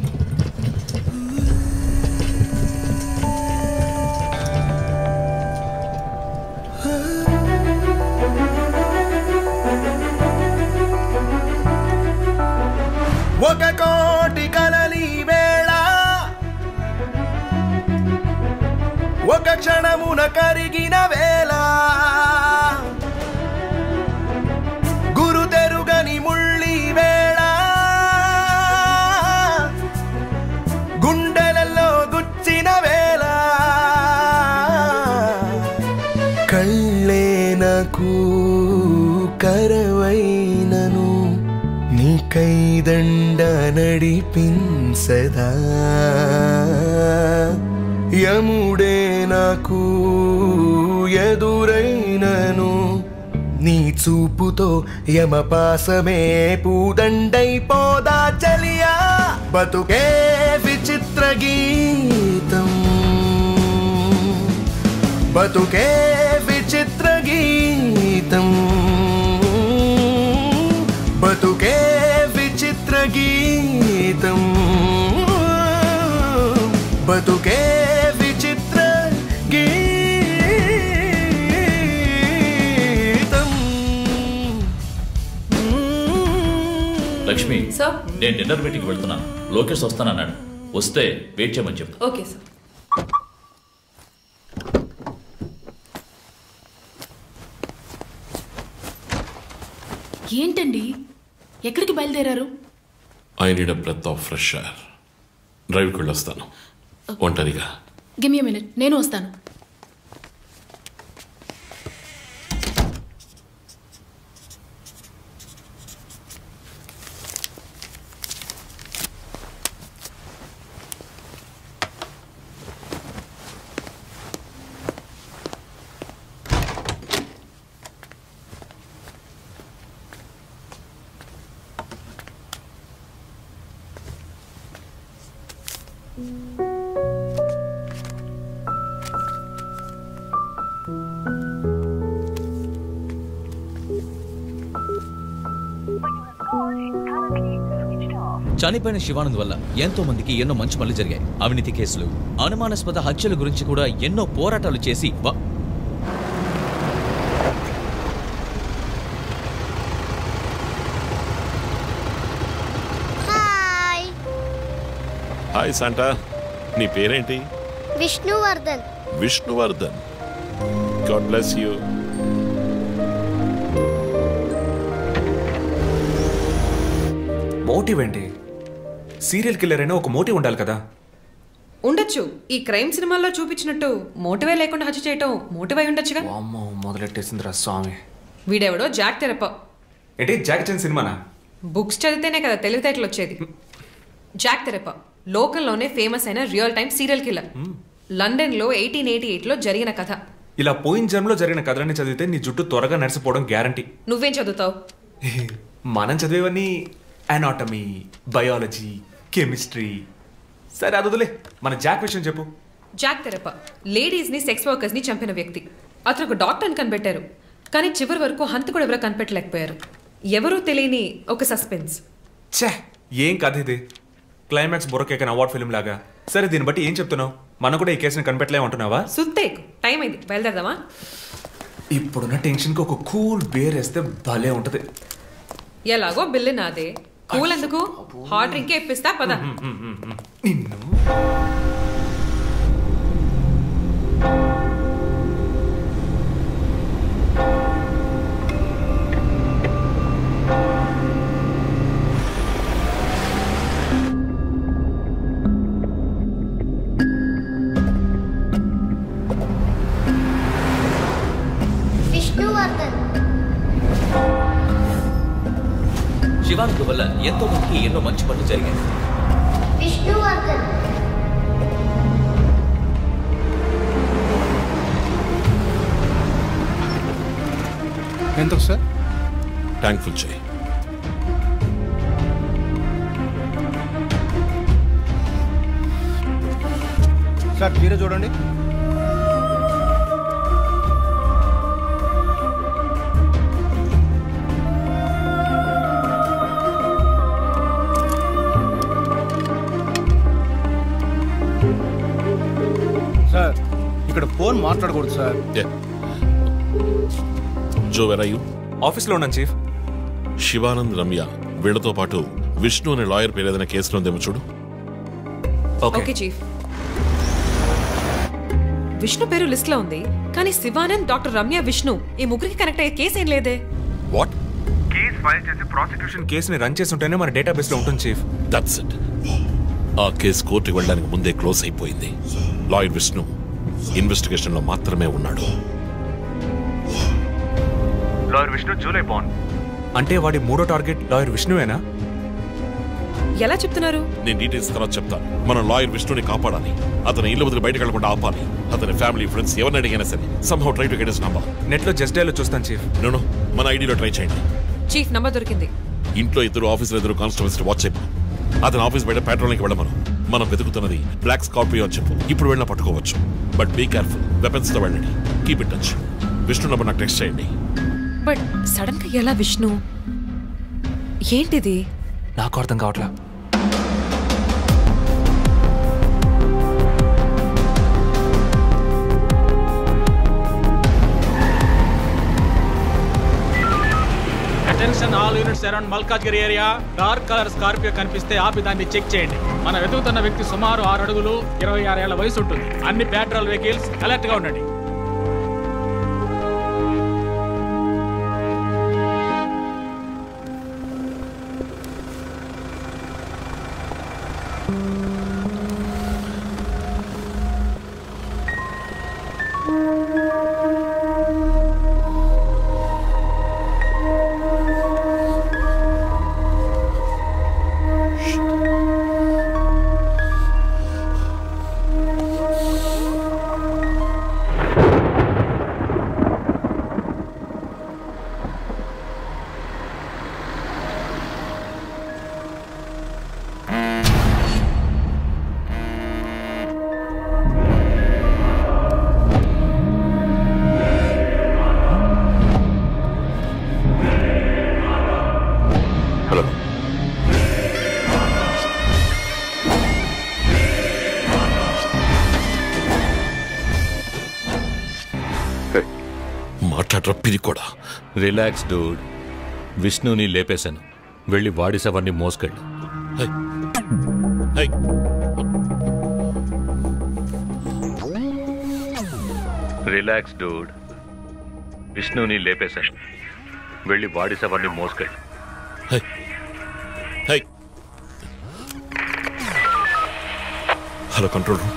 ఒక కోటి కలలి వేళ ఒక క్షణమున కరిగిన వేళ గురు తెరుగని ముళ్ళి వేళ గుండెలలో గుచ్చిన వేళ కైదండ నడిపింసదా యముడే నాకు ఎదురైనను నీ చూపుతో యమపాసమే పూదండైపోదా చలియా బతుకే విచిత్ర గీతం బతుకే విచిత్ర గీతం బతుకే విచిత్ర గీతం బతుకే విచిత్ర గీతం. లక్ష్మి నేను డిన్నర్ మీటింగ్ వెళ్తున్నాను. లోకేష్ వస్తానన్నాడు. వస్తే వెయిట్ చేయమని చెప్పు. Okay sir. ఏంటండి ఎక్కడికి బయలుదేరారు? I need a breath of fresh air. డ్రైవ్కి వెళ్ళొస్తాను ఒంటరిగా. గివ్ మీ మినిట్, నేను వస్తాను. చనిపోయిన శివానంద్ వల్ల ఎంతో మందికి ఎన్నో మంచి పనులు జరిగాయి. అవినీతి కేసులు, అనుమానాస్పద హత్యల గురించి కూడా ఎన్నో పోరాటాలు చేసి హాయ్ శాంటా, నీ పేరేంటి? Vishnuvardhan. Vishnuvardhan. God bless you. Motive ఏంటి? సీరియల్ కిల్లర్ అయినా ఒక మోటివ్ ఉండాలి కదా. ఉండొచ్చు. ఈ క్రైమ్ సినిమాల్లో చూపించినట్టు మోటివే లేకుండా హత్య చేయటం మోటివ్ అయి ఉండొచ్చుగా. అమ్మో మొదలెట్టేసిందిరా స్వామి. వీడెవడో జాక్ తెరప. ఏంటి జాక్ చాన్ సినిమానా? బుక్స్ చదివితేనే కదా తెలివితేటలు వచ్చేది. జాక్ తెరప లోకల్లోనే ఫేమస్ అయిన రియల్ టైమ్ సీరియల్ కిల్లర్. లండన్లో 1888లో జరిగిన కథ. ఇలా పోయిన జన్మలో జరిగిన కథలన్నీ చదివితే నీ జుట్టు త్వరగా నడిసిపోవడం గ్యారంటీ. నువ్వేం చదువుతావు? మనం చదివేవన్నీ అనాటమీ, బయాలజీ, కెమిస్ట్రీ. సరే అదులే, మన జాక్ విషయం చెప్పు. జాక్ తెరప లేడీస్ ని, సెక్స్ వర్కర్స్ ని చంపిన వ్యక్తి. అతను ఒక డాక్టర్ని కనిపెట్టారు, కానీ చివరి వరకు హంతకుడు ఎవరో కనిపెట్టలేకపోయారు. ఎవరూ తెలియని ఒక సస్పెన్స్. ఛే, ఏం కథ ఇది? క్లైమాక్స్ బొరకేకన్ అవార్డ్ ఫిల్మ్ లాగా. సరే దీన్ని బట్టి ఏం చెప్తున్నావు? మనం కూడా ఈ కేసుని కనిపెట్టలేమంటున్నావా? సుత్తేకు టైం అయింది, బయలుదేరదామా? ఇప్పుడున్న టెన్షన్కి ఒక కూల్ బేర్ వేస్తే భలే ఉంటది. ఎలాగో బిల్లు నాదే. కూల్ ఎందుకు? హాట్ డ్రింకే ఇప్పిస్తా పద. నిన్ను విష్ణువర్ధన్. శివానంద్ వల్ల ఎంతో మందికి ఎన్నో మంచి పనులు జరిగాయి. విష్ణువర్ధన్. ఎందుకు సార్? ట్యాంక్ ఫుల్ చేయి. సార్ మీరే చూడండి. సార్ ఇక్కడ ఫోన్ మాట్లాడకూడదు సార్. జో వెర్ ఆర్ యు? ఆఫీస్లో ఉన్నాను చీఫ్. శివానంద్, రమ్య వీళ్లతో పాటు విష్ణు అనే లాయర్ పేరు ఏదైనా కేసులో ఉందేమో చూడు. Okay chief. విష్ణు పేరు లిస్ట్ లో ఉంది, కానీ శివానంద్, డాక్టర్ రమ్య, విష్ణు ఈ ముగ్గురికి కనెక్ట్ అయ్యే కేసు ఏం లేదే. వాట్? కేసు ఫైల్ చేసి ప్రాసిక్యూషన్ కేసుని రన్ చేసి ఉంటేనే మన డేటాబేస్ లో ఉంటుంది చీఫ్. That's it. ఆ కేసు కోర్టుకి వెళ్ళడానికి ముందే క్లోజ్ అయిపోయింది. లాయర్ విష్ణు ఇన్వెస్టిగేషన్ లో మాత్రమే ఉన్నాడు. Lawyer Vishnu July bond. అంటే వాడి మూడో టార్గెట్ లాయర్ విష్ణువేనా? ఎలా చెప్తున్నారు? నేను డీటెయిల్స్ తర్వాత చెప్తాను. మనం లాయర్ విష్ణుని కాపాడాలి. అతను ఇల్లు వదిలి బయటకు వెళ్లకుండా ఆపాలి. అతని ఫ్యామిలీ ఫ్రెండ్స్ ఎవరిని అడిగినా సరే somehow try to get his number. నెట్లో జస్ట్ డైల్ చూస్తాను చీఫ్. నో మన ఐడిలో ట్రై చేయండి. చీఫ్ నంబర్ దొరికింది. ఇంట్లో ఆఫీసులో 2 కానిస్టేబుల్స్ వాచ్ చెప్పు. అతను ఆఫీస్ బయట పెట్రోలింగ్కి వెళ్ళమను. మనం వెతుకుతున్నది బ్లాక్ స్కార్పియో అని చెప్పు. ఇప్పుడు వెళ్ళినా పట్టుకోవచ్చు. But be careful. వెపన్స్ తో వెళ్ళండి. Keep it touch. Vishnu number నాకు టెక్స్ట్ చేయండి. బట్ సడన్ గా ఎలా విష్ణు? ఏంటిది? నాకు అర్థం కావట్లా. Attention all units around Malkajgiri area. Dark colour Scorpio కనిపిస్తే ఆపి దాన్ని చెక్ చేయండి. మనం వెతుకుతున్న వ్యక్తి సుమారు 6 అడుగులు 26 ఏళ్ల వయసు ఉంటుంది. అన్ని పెట్రోల్ వెహికల్స్ అలర్ట్ గా ఉండండి. Relax dude. విష్ణుని లేపేశాను. వెళ్ళి వాడి శవాన్ని మోసుకెళ్ళు. Relax dude. విష్ణుని లేపేశాను. వెళ్ళి వాడి శవాన్ని మోసుకెళ్ళు. Hello control room.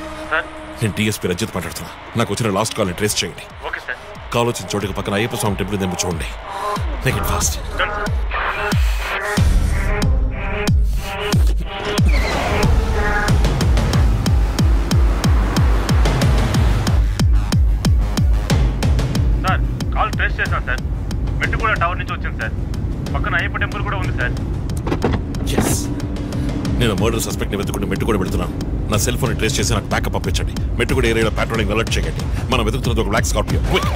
నేను డిఎస్పీ రంజిత్ మాట్లాడుతున్నా. నాకు వచ్చిన లాస్ట్ కాల్ని ట్రేస్ చేయండి. కాల్ వచ్చిన చోటుకి పక్కన అయ్యప్ప స్వామి టెంపుల్ తెంపు చూడండి. Make it fast. Sir call trace చేశాను సార్. మెట్టుగూడ టవర్ నుంచి వచ్చింది సార్. పక్కన అయ్యప్ప టెంపుల్ కూడా ఉంది సార్. ఎస్, నేను మర్డర్ సస్పెక్ట్ని వెతుకుంటూ మెట్టుగూడ పెడుతున్నాను. నా సెల్ ఫోన్ ట్రేస్ చేసి నాకు బ్యాకప్ పంపించండి. మెట్టుగూడ ఏరియాలో పెట్రోలింగ్ అలర్ట్ చేయండి. మనం వెతుకుతున్నది ఒక బ్లాక్ స్కార్పియో. క్విక్.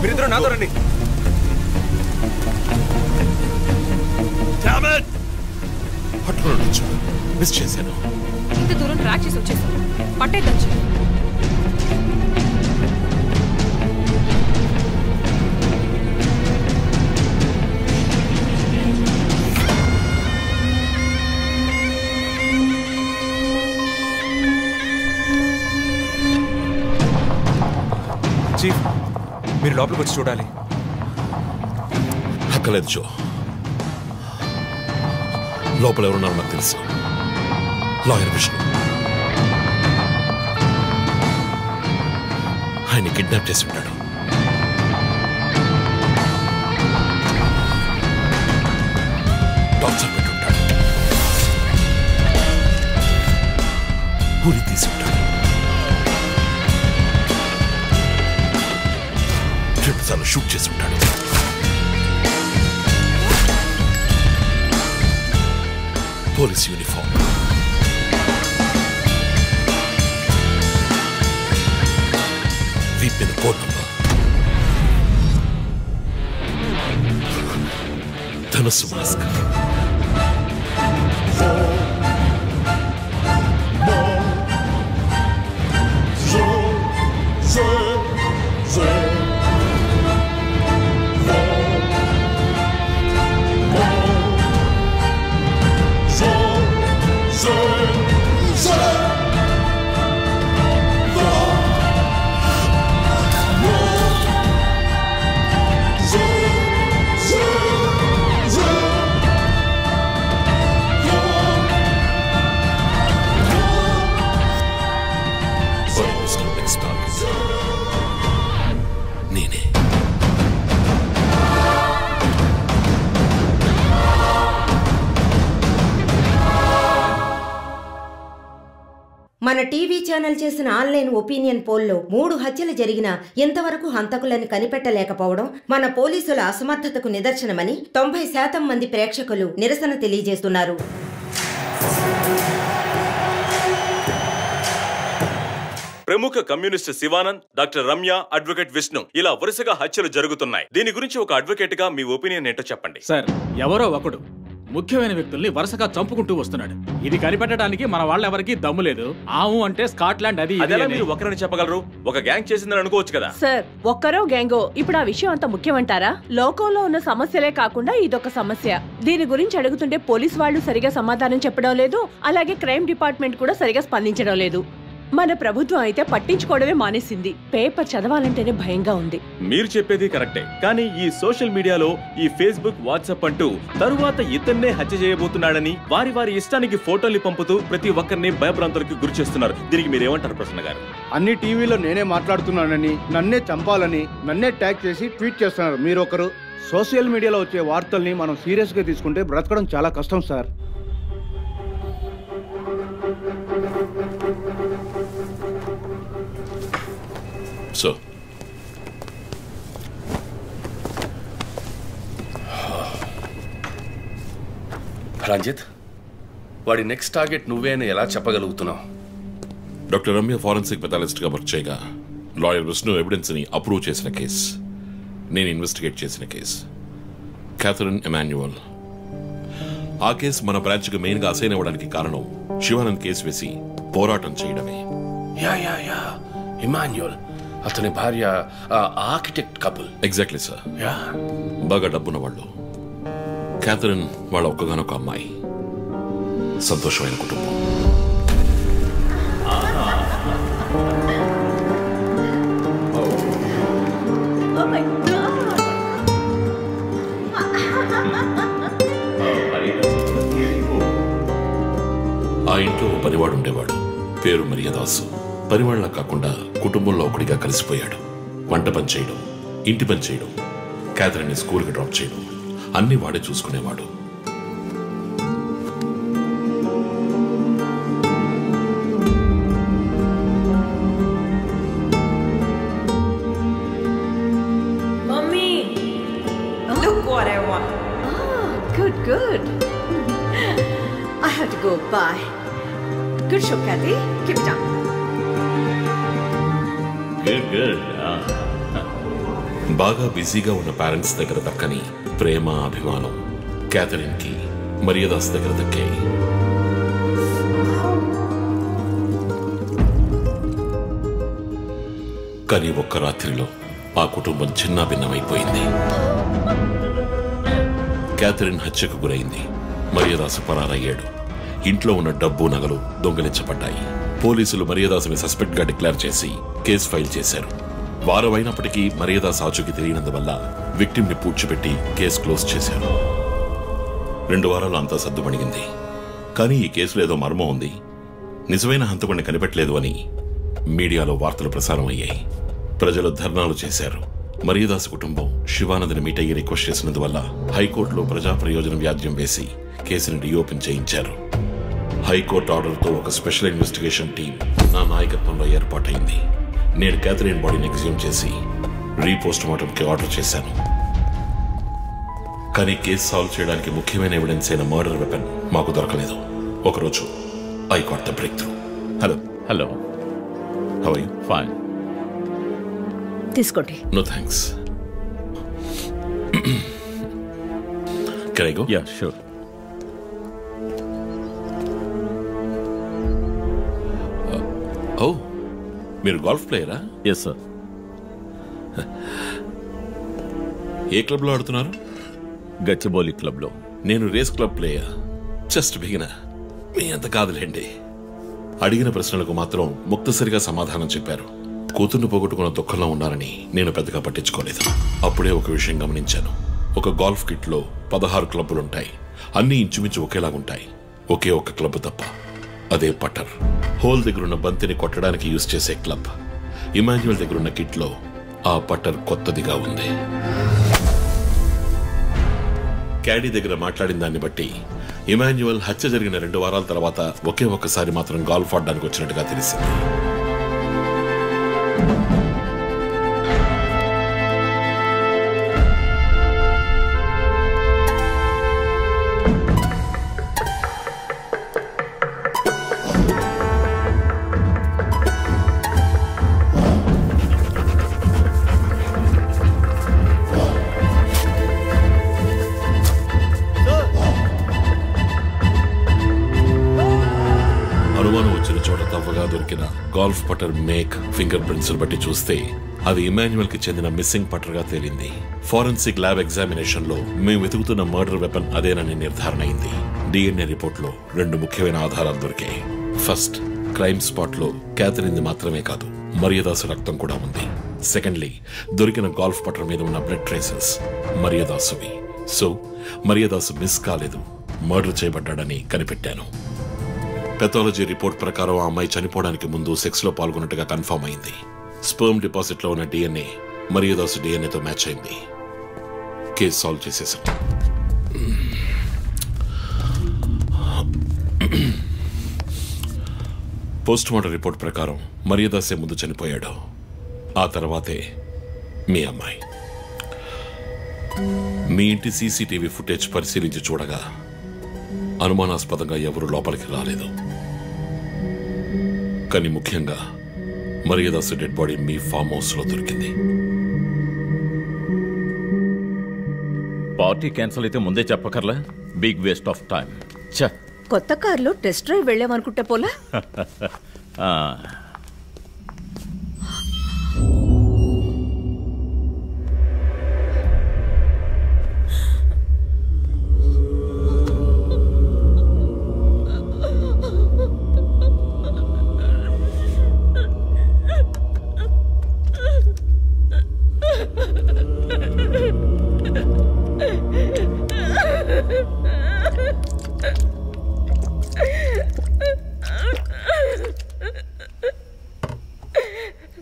మీరిద్దరు నాతో రండి. మిస్ చేశాను. ఇంత దూరం ట్రాక్ చేసి వచ్చేసాం. పట్టేద్దాం. చీఫ్, మీరు లోపలికి వచ్చి చూడాలి. అక్కలేదు జో. లోపల ఎవరున్నారో నాకు తెలుసు. లాయర్ విష్ణు. ఆయన కిడ్నాప్ చేసి ఉంటాడు. టార్చర్ పెట్టి ఉంటాడు. ఊరి తీసి ఉంటాడు. రెండుసార్లు షూట్ చేసి ఉంటాడు. పోలీస్ యూనిఫామ్, వీప్ మీద కోడ్ నంబర్, ధనుస్సు మాస్క్. నేనే. మన టీవీ ఛానల్ చేసిన ఆన్లైన్ ఒపీనియన్ పోల్లో 3 హత్యలు జరిగినా ఇంతవరకు హంతకులను కనిపెట్టలేకపోవడం మన పోలీసుల అసమర్థతకు నిదర్శనమని 90% మంది ప్రేక్షకులు నిరసన తెలియజేస్తున్నారు. ప్రముఖ communist Shivanand, doctor Ramya, advocate Vishnu ఇలా వరుసగా హత్యలు జరుగుతున్నాయి. దీని గురించి ఒక అడ్వకేట్ గా మీ ఒపీనియన్ ఏంటో చెప్పండి. సార్, ఎవరో ఒకడు ముఖ్యమైన వ్యక్తుల్ని వరుసగా చంపుకుంటూ వస్తున్నాడు. ఇది కనిపెట్టడానికి మన వాళ్ళెవరికి దమ్ము లేదు. ఆవు అంటే స్కాట్లాండ్ అది మీరు ఒకరని చెప్పగలరు? ఒక గ్యాంగ్ చేసిందని అనుకోవచ్చు కదా సార్. ఒక్కరో గ్యాంగో ఇప్పుడు ఆ విషయం అంత ముఖ్యమంటారా? లోకంలో ఉన్న సమస్యలే కాకుండా ఇదొక సమస్య. దీని గురించి అడుగుతుంటే పోలీసు వాళ్ళు సరిగా సమాధానం చెప్పడం లేదు. అలాగే క్రైమ్ డిపార్ట్మెంట్ కూడా సరిగా స్పందించడం లేదు. మన ప్రభుత్వం అయితే పట్టించుకోవడమే మానేసింది. పేపర్ చదవాలంటేనే భయంగా ఉంది. మీరు చెప్పేది కరెక్టే, కానీ ఈ సోషల్ మీడియాలో ఈ ఫేస్బుక్, వాట్సాప్ అంటూ తరువాత ఇతన్నే హత్య చేయబోతున్నాడని వారి వారి ఇష్టానికి ఫోటోలు పంపుతూ ప్రతి ఒక్కరిని భయభ్రాంతులకు గురి చేస్తున్నారు. దీనికి మీరేమంటారు ప్రసన్న గారు? అన్ని టీవీలో నేనే మాట్లాడుతున్నానని, నన్నే చంపాలని, నన్నే ట్యాగ్ చేసి ట్వీట్ చేస్తున్నారు మీరొకరు. సోషల్ మీడియాలో వచ్చే వార్తల్ని మనం సీరియస్ గా తీసుకుంటే బ్రతకడం చాలా కష్టం సార్. సో రంజిత్, వాడి నెక్స్ట్ టార్గెట్ నువ్వే అని ఎలా చెప్పగలుగుతున్నావు? డాక్టర్ రమ్య ఫారెన్సిక్ పెథాలజిస్ట్ గా వర్క్ చేయగా లాయర్ విష్ణు ఎవిడెన్స్ ని అప్రూవ్ చేసిన కేసు, నేను ఇన్వెస్టిగేట్ చేసిన కేసు. Catherine Emmanuel. ఆ కేసు మన బ్రాంచ్ కి మెయిన్ గా అసైన్ అవ్వడానికి కారణం శివానంద్ కేసు వేసి పోరాటం చేయడమే. ఇమాన్యువల్, అతని భార్య ఆర్కిటెక్ట్ కపుల్. Exactly sir. బాగా డబ్బున్న వాళ్ళు. క్యాథరిన్ వాళ్ళ ఒక్కగానొక అమ్మాయి. సంతోషమైన కుటుంబం. ఆ ఇంట్లో పనివాడు ఉండేవాడు, పేరు మరియదాసు. పనివాళ్ళ కాకుండా కుటుంబంలో ఒకటిగా కలిసిపోయాడు. వంట పని చేయడం, ఇంటి పని చేయడం, క్యాథరిన్ ని స్కూల్కి డ్రాప్ చేయడం అన్ని వాడే చూసుకునేవాడు. Mommy, look what I want. Oh, good. I have to go. Bye. Good show, Kathy. Keep it up. Good. బాగా బిజీగా ఉన్న పేరెంట్స్ దగ్గర దక్కని ప్రేమ అభిమానం క్యాథరిన్ కి మరియదాస్ దగ్గర దక్కాయి. కానీ ఒక్క రాత్రిలో ఆ కుటుంబం చిన్నాభిన్నమైపోయింది. క్యాథరిన్ హత్యకు గురైంది. మరియదాసు పరారయ్యాడు. ఇంట్లో ఉన్న డబ్బు నగలు దొంగిలించబడ్డాయి. పోలీసులు మరియదాసుని సస్పెక్ట్ గా డిక్లేర్ చేసి కేసు ఫైల్ చేశారు. వారం అయినప్పటికీ మరియదాస్ ఆచూకీ తెలియనందువల్ల విక్టిమ్ ని పూడ్చిపెట్టి కేసు క్లోజ్ చేశారు. 2 వారాలు అంతా సర్దుమణిగింది. కానీ ఈ కేసులో ఏదో మర్మం ఉంది, నిజమైన హంతకుడిని కనిపెట్టలేదు అని మీడియాలో వార్తలు ప్రసారం అయ్యాయి. ప్రజలు ధర్నాలు చేశారు. మరియదాస్ కుటుంబం శివానంద్ని మీట్ అయ్యి రిక్వెస్ట్ చేసినందువల్ల హైకోర్టులో ప్రజా ప్రయోజనం వ్యాజ్యం వేసి కేసుని రీఓపెన్ చేయించారు. హైకోర్టు ఆర్డర్తో ఒక స్పెషల్ ఇన్వెస్టిగేషన్ టీం నా నాయకత్వంలో ఏర్పాటైంది. నేను క్యాథరిన్ బాడీని ఎగ్జ్యూమ్ చేసి రీపోస్ట్ మార్టంకి ఆర్డర్ చేశాను. కానీ కేసు సాల్వ్ చేయడానికి ముఖ్యమైన ఎవిడెన్స్ అయిన మర్డర్ వెపన్ మాకు దొరకలేదు. ఒకరోజు I got the breakthrough. Hello how are you? Fine. తీసుకోండి. No thanks. Can I go? Yeah sure. ఓ, మీరు గోల్ఫ్ ప్లేయరా? Yes sir. ఏ క్లబ్లో ఆడుతున్నారు? గచ్చిబౌలి క్లబ్లో. నేను race club player. Just beginner. మీ అంత కాదులేండి. అడిగిన ప్రశ్నలకు మాత్రం ముక్తసరిగా సమాధానం చెప్పారు. కూతుర్ని పోగొట్టుకున్న దుఃఖంలో ఉన్నారని నేను పెద్దగా పట్టించుకోలేదు. అప్పుడే ఒక విషయం గమనించాను. ఒక గోల్ఫ్ కిట్లో 16 క్లబ్బులుంటాయి. అన్నీ ఇంచుమించు ఒకేలాగుంటాయి. ఒకే ఒక్క క్లబ్ తప్ప, అదే పట్టర్. హోల్ దగ్గరున్న బంతిని కొట్టడానికి యూజ్ చేసే క్లబ్. ఇమాన్యువల్ దగ్గరున్న కిట్లో ఆ పట్టర్ కొత్తదిగా ఉంది. క్యాడీ దగ్గర మాట్లాడిన దాన్ని బట్టి ఇమాన్యువల్ హత్య జరిగిన 2 వారాల తర్వాత ఒకే ఒక్కసారి మాత్రం గాల్ఫ్ ఆడడానికి వచ్చినట్టుగా తెలిసింది. దొరికిన గాల్ఫ్ పటర్ మేక్ ఫింగర్ ప్రింట్స్ బట్టి చూస్తే అది ఇమాన్యువల్ కి చెందిన మిస్సింగ్ పటర్ గా తేలింది. ఫోరెన్సిక్ ల్యాబ్ ఎగ్జామినేషన్ లో మేము వెతుకుతున్న మర్డర్ వెపన్ అదేనని నిర్ధారణ అయింది. డిఎన్ఏ రిపోర్ట్ లో 2 ముఖ్యమైన ఆధారాలు దొరికాయి. ఫస్ట్, క్రైమ్ స్పాట్ లో క్యాథరిన్ మాత్రమే కాదు, మరియదాసు రక్తం కూడా ఉంది. సెకండ్లీ, దొరికిన గాల్ఫ్ పటర్ మీద ఉన్న బ్లడ్ ట్రేసెస్ మరియదాసువి. సో మరియదాసు మిస్ కాలేదు, మర్డర్ చేయబడ్డాడని కనిపెట్టాను. పెథాలజీ రిపోర్ట్ ప్రకారం ఆ అమ్మాయి చనిపోవడానికి ముందు సెక్స్ లో పాల్గొన్నట్టుగా కన్ఫర్మ్ అయింది. స్పర్మ్ డిపాజిట్ లో ఉన్న డిఎన్ఏ మరియదాసు డిఎన్ఏతో మ్యాచ్ అయింది. కేసు సాల్వ్ చేసేసాం. పోస్ట్ మార్టం రిపోర్ట్ ప్రకారం మరియదాసే ముందు చనిపోయాడు. ఆ తర్వాతే మీ అమ్మాయి. మీ ఇంటి సీసీటీవీ ఫుటేజ్ పరిశీలించి చూడగా అనుమానాస్పదంగా ఎవరు లోపలికి రాలేదు. కానీ ముఖ్యంగా మరియదాసు డెడ్ బాడీ మీ ఫామ్ హౌస్ లో దొరికింది. పార్టీ క్యాన్సిల్ అయితే ముందే చెప్పకర్లా? Big waste of time. కొత్త కార్లో టెస్ట్ డ్రైవ్ వెళ్ళామనుకుంటే పోలా?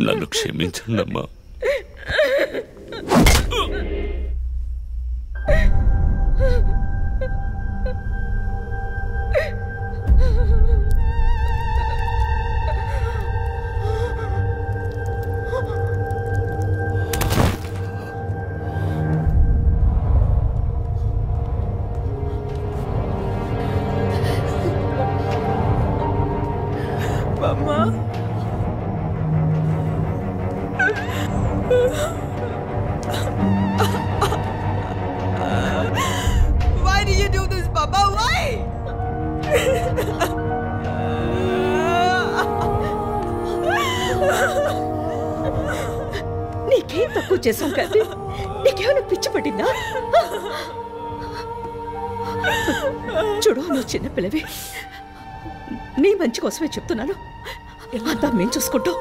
నన్ను క్షమించండమ్మా. చేశావు కదా? నీకేమైనా పిచ్చి పట్టిందా? చూడు, నువ్వు చిన్నపిల్లవి. నీ మంచి కోసమే చెప్తున్నాను. అంతా మేము చూసుకుంటాం.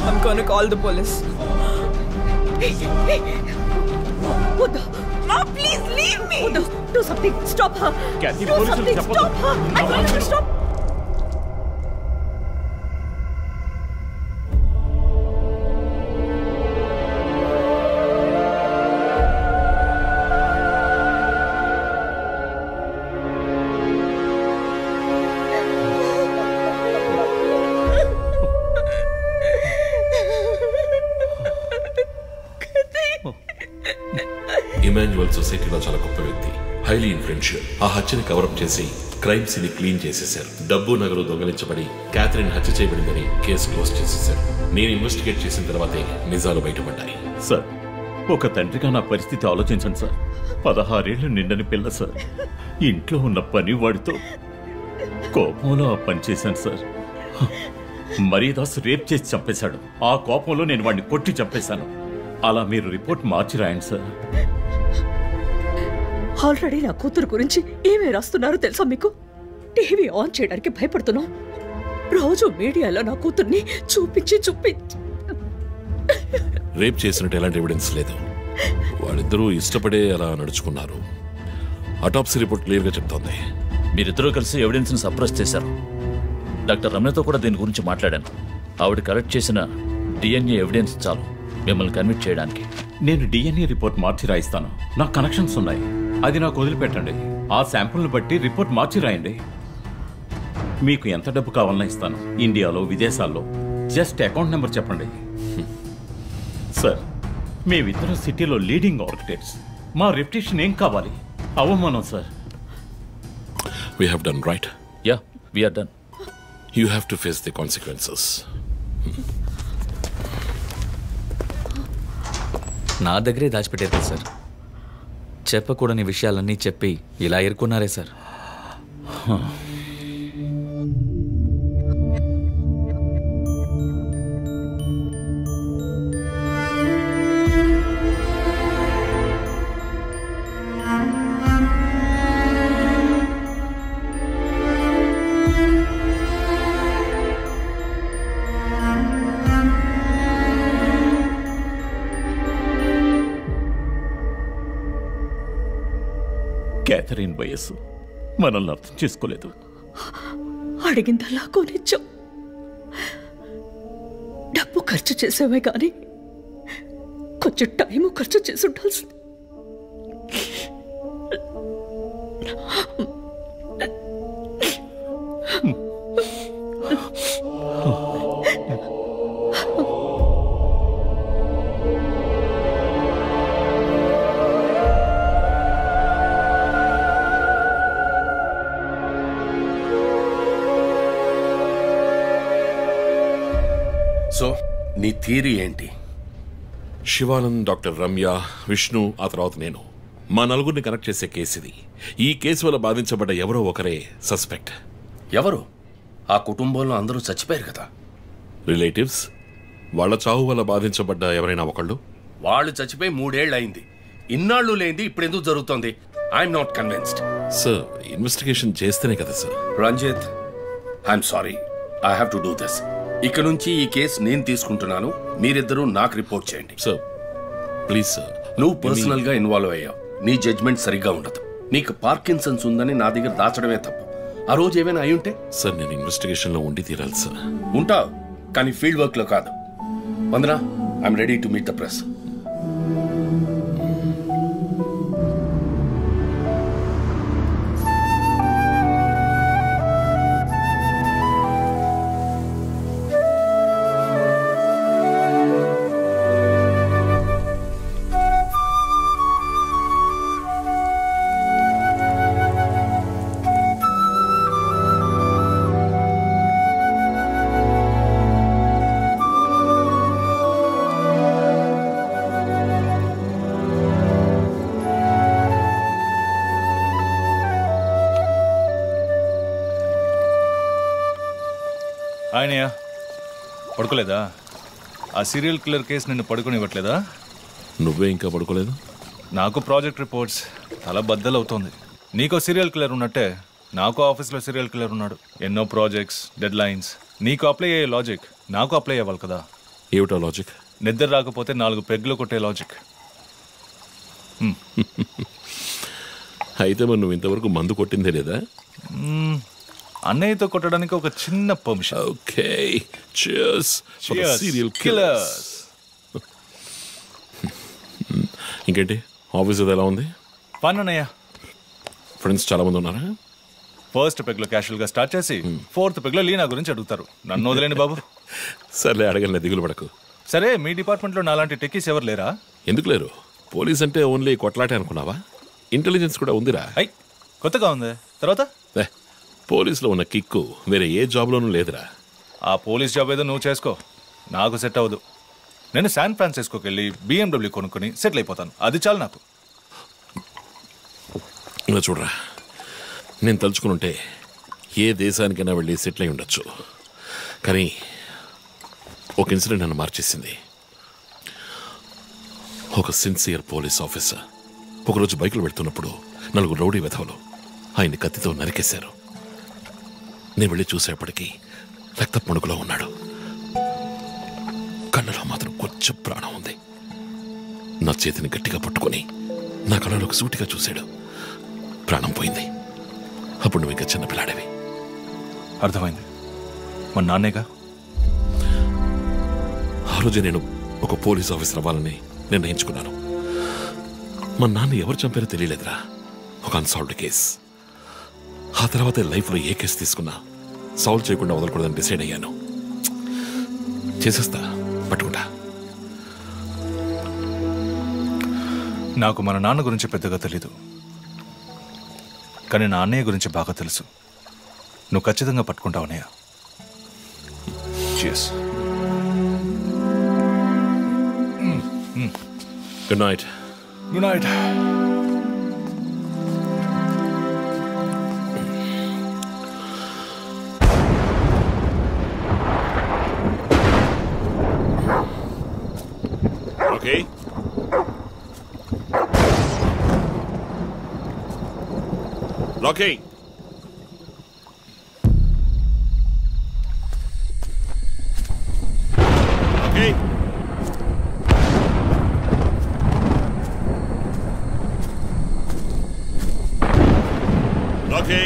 I'm gonna call the police. What the? Mom, please leave me. What the? Do something. Stop her. Kathy, Do police something. will Stop her. I told you to stop. Emmanuel సొసైటీలో చాలా గొప్ప వ్యక్తి, హైలీ ఇన్ఫ్లుయెన్షియల్. ఆ హత్యని cover up చేసి crime scene clean చేసేశారు. డబ్బు నగలు దొంగలించబడి Catherine హత్య చేయబడిందని కేసు క్లోజ్ చేసేశారు. నేను ఇన్వెస్టిగేట్ చేసిన తర్వాతే నిజాలు బయటపడ్డాయి. సార్, ఒక తండ్రిగా నా పరిస్థితి ఆలోచించండి సార్. 16 ఏళ్లు నిండని పిల్ల సార్. ఇంట్లో ఉన్న పని వాడితో కోపంలో ఆ పని చేశాను సార్. మరీదాస్ రేప్ చేసి చంపేశాడు. ఆ కోపంలో నేను వాడిని కొట్టి చంపేశాను. అలా మీరు రిపోర్ట్ మార్చి రాయండి సార్. ఆల్రెడీ నా కూతురు గురించి ఏమేమి రాస్తున్నారో తెలుసా మీకు? టీవీ ఆన్ చేయడానికి భయపడుతున్నాం. రోజు మీడియాలో నా కూతుర్ని చూపించి రేప్ చేసినట్టు ఎలాంటి ఎవిడెన్స్ లేదు. వాళ్ళిద్దరూ ఇష్టపడే అలా నడుచుకున్నారు. అటాప్సీ రిపోర్ట్ క్లియర్ గా చెప్తోంది. మీరిద్దరూ కలిసి ఎవిడెన్స్ ని సప్రెస్ చేశారు. డాక్టర్ రమ్యతో కూడా దీని గురించి మాట్లాడాను. ఆవిడ కలెక్ట్ చేసిన డిఎన్ఏ ఎవిడెన్స్ చాలు మిమ్మల్ని కన్విట్ చేయడానికి. నేను డిఎన్ఏ రిపోర్ట్ మార్చి రాయిస్తాను. నాకు కనెక్షన్స్ ఉన్నాయి. అది నాకు వదిలిపెట్టండి. ఆ శాంపుల్ని బట్టి రిపోర్ట్ మార్చి రాయండి. మీకు ఎంత డబ్బు కావాలన్నా ఇస్తాను. ఇండియాలో, విదేశాల్లో. జస్ట్ అకౌంట్ నెంబర్ చెప్పండి. సార్, మేమిద్దరం సిటీలో లీడింగ్ ఆర్కిటెక్ట్స్. మా రెప్యుటేషన్ ఏం కావాలి? అవమానం sir. We have done right. Yeah, we are done. You have to face the consequences. నా దగ్గరే దాచిపెట్టారు కదా సార్. చెప్పకూడని విషయాలన్నీ చెప్పి ఇలా ఇరుక్కున్నారే సార్. క్యాథరిన్ వయస్సు మనల్ని అర్థం చేసుకోలేదు. అడిగిందల్లా కొనిచ్చాం. డబ్బు ఖర్చు చేసామే కానీ కొంచెం టైము ఖర్చు చేసి ఉండాల్సింది. సో నీ థియరీ ఏంటి? శివానంద్, డాక్టర్ రమ్య, విష్ణు, ఆ తర్వాత నేను, మా నలుగురిని కనెక్ట్ చేసే కేసు ఇది. ఈ కేసు వల్ల బాధించబడ్డ ఎవరో ఒకరే సస్పెక్ట్. ఎవరు? ఆ కుటుంబంలో అందరూ చచ్చిపోయారు కదా. రిలేటివ్స్. వాళ్ళ చావు వల్ల బాధించబడ్డ ఎవరైనా ఒకళ్ళు. వాళ్ళు చచ్చిపోయి 3 ఏళ్ళు అయింది. ఇన్నాళ్ళు లేనిది ఇప్పుడు ఎందుకు జరుగుతోంది? I'm not convinced. Sir, investigation చేస్తేనే కదా sir. Ranjith, I'm sorry, I have to do this. ఇక నుంచి ఈ కేసు నేను తీసుకుంటున్నాను. మీరిద్దరూ నాకు రిపోర్ట్ చేయండి. Sir please sir. నువ్వు పర్సనల్ గా ఇన్వాల్వ్ అయ్యావు. నీ జడ్జ్మెంట్ సరిగ్గా ఉండదు. నీకు పార్కిన్సన్స్ ఉందని నా దగ్గర దాచడమే తప్పు. ఆ రోజు ఏమైనా అయి ఉంటే? సార్, నేను ఇన్వెస్టిగేషన్ లో ఉండి తీరాలి సార్. ఉంటావు, కానీ ఫీల్డ్ వర్క్ లో కాదు. Vandana, I'm ready to meet the press. ఆయనయా పడుకోలేదా? ఆ సీరియల్ కిల్లర్ కేసు నిన్ను పడుకోనివ్వట్లేదా? నువ్వే ఇంకా పడుకోలేదు? నాకు ప్రాజెక్ట్ రిపోర్ట్స్ తల బద్దలవుతోంది. నీకో సీరియల్ కిల్లర్ ఉన్నట్టే నాకు ఆఫీస్లో సీరియల్ కిల్లర్ ఉన్నాడు. ఎన్నో ప్రాజెక్ట్స్, డెడ్ లైన్స్. నీకు అప్లై అయ్యే లాజిక్ నాకు అప్లై అవ్వాలి కదా. ఏమిటో లాజిక్? నిద్ర రాకపోతే 4 పెగ్గులు కొట్టే లాజిక్. అయితే మరి నువ్వు ఇంతవరకు మందు కొట్టిందే లేదా? అన్నయ్యతో కొట్టడానికి ఒక చిన్న permission. Okay, cheers for the serial killers. ఇంకేంటి ఆఫీస్ ఎలా ఉంది? ఫన్ అన్నయ్య. ఫ్రెండ్స్ చాలా మంది ఉన్నారా? ఫస్ట్ పెగ్లో క్యాషువల్గా స్టార్ట్ చేసి 4th పెగ్లో లీనా గురించి అడుగుతారు. నన్ను వదిలేండి బాబు. సర్లే, అడగలే, దిగులు పడకు. సరే, మీ డిపార్ట్మెంట్లో నాలాంటి టెక్కీస్ ఎవరు లేరా? ఎందుకు లేరు? పోలీస్ అంటే ఓన్లీ కొట్లాటే అనుకున్నావా? ఇంటెలిజెన్స్ కూడా ఉందిరా. కొత్తగా ఉంది. తర్వాత పోలీసులో ఉన్న కిక్కు వేరే ఏ జాబ్లోనూ లేదురా. ఆ పోలీస్ జాబ్ ఏదో నువ్వు చేసుకో, నాకు సెట్ అవ్వదు. నేను శాన్ ఫ్రాన్సిస్కోకి వెళ్ళి BMW కొనుక్కొని సెటిల్ అయిపోతాను. అది చాలు నాకు. ఇలా చూడరా, నేను తలుచుకుని ఉంటే ఏ దేశానికైనా వెళ్ళి సెటిల్ అయి ఉండొచ్చు. కానీ ఒక ఇన్సిడెంట్ నన్ను మార్చేసింది. ఒక సిన్సియర్ పోలీస్ ఆఫీసర్ ఒకరోజు బైకులు పెడుతున్నప్పుడు 4 రౌడీ వెధవలు ఆయన్ని కత్తితో నరికేశారు. నేను వెళ్ళి చూసేప్పటికీ రక్త మణుకులో ఉన్నాడు. కళ్ళలో మాత్రం కొంచెం ప్రాణం ఉంది. నా చేతిని గట్టిగా పట్టుకొని నా కళ్ళలోకి సూటిగా చూశాడు. ప్రాణం పోయింది. అప్పుడు నువ్వు ఇంకా చిన్నపిల్లాడేవి. అర్థమైంది. మా నాన్నేగా. ఆ రోజే నేను ఒక పోలీస్ ఆఫీసర్ అవ్వాలని నిర్ణయించుకున్నాను. మా నాన్న ఎవరు చంపారో తెలియలేదురా. ఒక అన్సాల్వ్డ్ కేస్. ఆ తర్వాత లైఫ్లో ఏ కేసు తీసుకున్నా సాల్వ్ చేయకుండా వదలకూడదని డిసైడ్ అయ్యాను. చేసేస్తా, పట్టుకుంటా. నాకు మన నాన్న గురించి పెద్దగా తెలీదు, కానీ నా అన్నయ్య గురించి బాగా తెలుసు. నువ్వు ఖచ్చితంగా పట్టుకుంటావు అన్నయ్య. Cheers. Good night. Good night. Okay, Rocky. Okay, Rocky.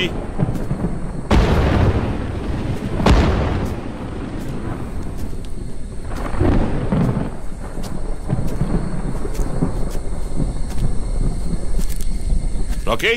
Rocky.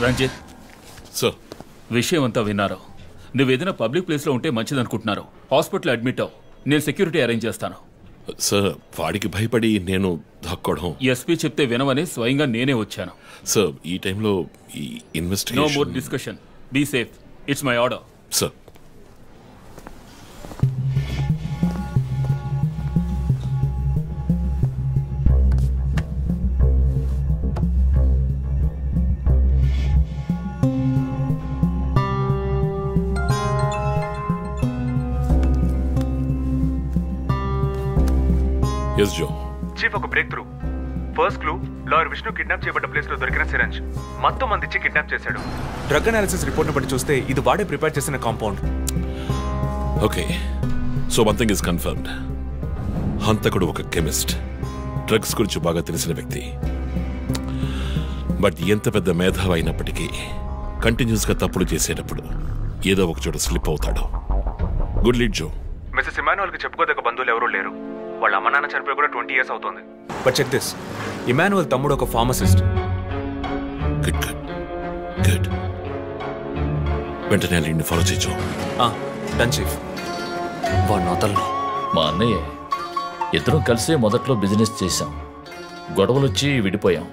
Ranjith sir, విషయం అంతా విన్నారు. నువ్వు ఏదైనా పబ్లిక్ ప్లేస్లో ఉంటే మంచిదనుకుంటున్నారు. హాస్పిటల్ అడ్మిట్ అవ్వు, నేను సెక్యూరిటీ అరేంజ్ చేస్తాను. సార్ వాడికి భయపడి నేను దాక్కోవడం. ఎస్పీ చెప్తే వినవని స్వయంగా నేనే వచ్చాను. సార్ ఈ టైంలో ఈ no investigation. More discussion. Be safe. It's my order. Sir yes Jo. Chief ఒక breakthrough. First clue lawyer Vishnu kidnap చేయబడ్డ ప్లేస్ లో దొరికిన సిరంజ్ మొత్తం మంది ఇచ్చి కిడ్నాప్ చేశాడు. డ్రగ్ అనాలిసిస్ రిపోర్ట్ ని బట్టి చూస్తే ఇది వాడే ప్రిపేర్ చేసిన compound. Okay, so one thing is confirmed. హంతకుడు ఒక కెమిస్ట్, డ్రగ్స్ గురించి బాగా తెలిసిన వ్యక్తి. బట్ ఎంత పెద్ద మేధావి అయినప్పటికీ కంటిన్యూస్ గా తప్పులు చేసేటప్పుడు ఏదో ఒక చోట స్లిప్ అవుతాడు. గుడ్ లీడ్ జో. మిస్సెస్ ఇమానువల్ కి చెప్పుకోదగ్గ బంధువులు ఎవరూ లేరు. వాళ్ళ అమ్మ నాన్న చనిపోయి కూడా 20 years అవుతుంది. బట్ చెక్ దిస్, ఇమానువల్ తమ్ముడు ఒక ఫార్మసిస్ట్. Good good good. వెంటనే లీడ్ని ఫాలో చేయొచ్చు. Done chief. వాడినొదలను. మా అన్నయ్య ఇద్దరం కలిసే మొదట్లో బిజినెస్ చేశాం. గొడవలొచ్చి విడిపోయాం.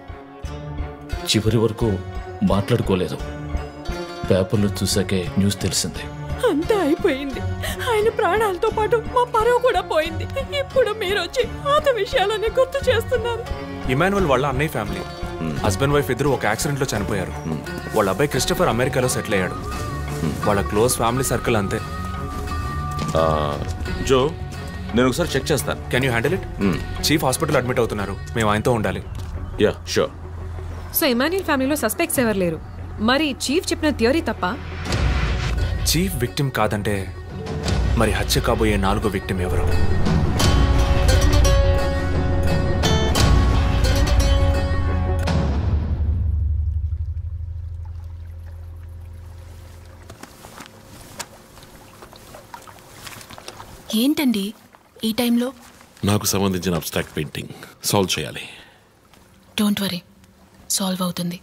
చివరి వరకు మాట్లాడుకోలేదు. పేపర్లో చూసాకే న్యూస్ తెలిసింది. అంతా అయిపోయింది. ఆయన ప్రాణాలతో పాటు మా పరువు కూడా పోయింది. ఇప్పుడు మీరు వచ్చి పాత విషయాలని గుర్తు చేస్తున్నారు. ఇమానువల్ వాళ్ళ అన్నయ్య ఫ్యామిలీ, హస్బెండ్ వైఫ్ ఇద్దరు ఒక యాక్సిడెంట్ లో చనిపోయారు. వాళ్ళ అబ్బాయి క్రిస్టఫర్ అమెరికాలో సెటిల్ అయ్యాడు. వాళ్ళ క్లోజ్ ఫ్యామిలీ సర్కిల్ అంతే. జో, నేను ఒకసారి చెక్ చేస్తాను. Can you handle it? Chief hospital admit అవుతున్నారు. మేము ఆయనతో ఉండాలి. Yeah sure. సో ఇమాన్యుయల్ ఫ్యామిలీలో సస్పెక్ట్స్ ఎవరు లేరు. మరి చీఫ్ చెప్పిన థియరీ తప్ప? చీఫ్ విక్టిమ్ కాదంటే మరి హత్య కాబోయే 4వ విక్టిమ్ ఎవరు? ఏంటండి ఈ టైంలో? నాకు సంబంధించిన అబ్స్ట్రాక్ట్ పెయింటింగ్ సాల్వ్ చేయాలి. డోంట్ వరీ, సాల్వ్ అవుతుంది.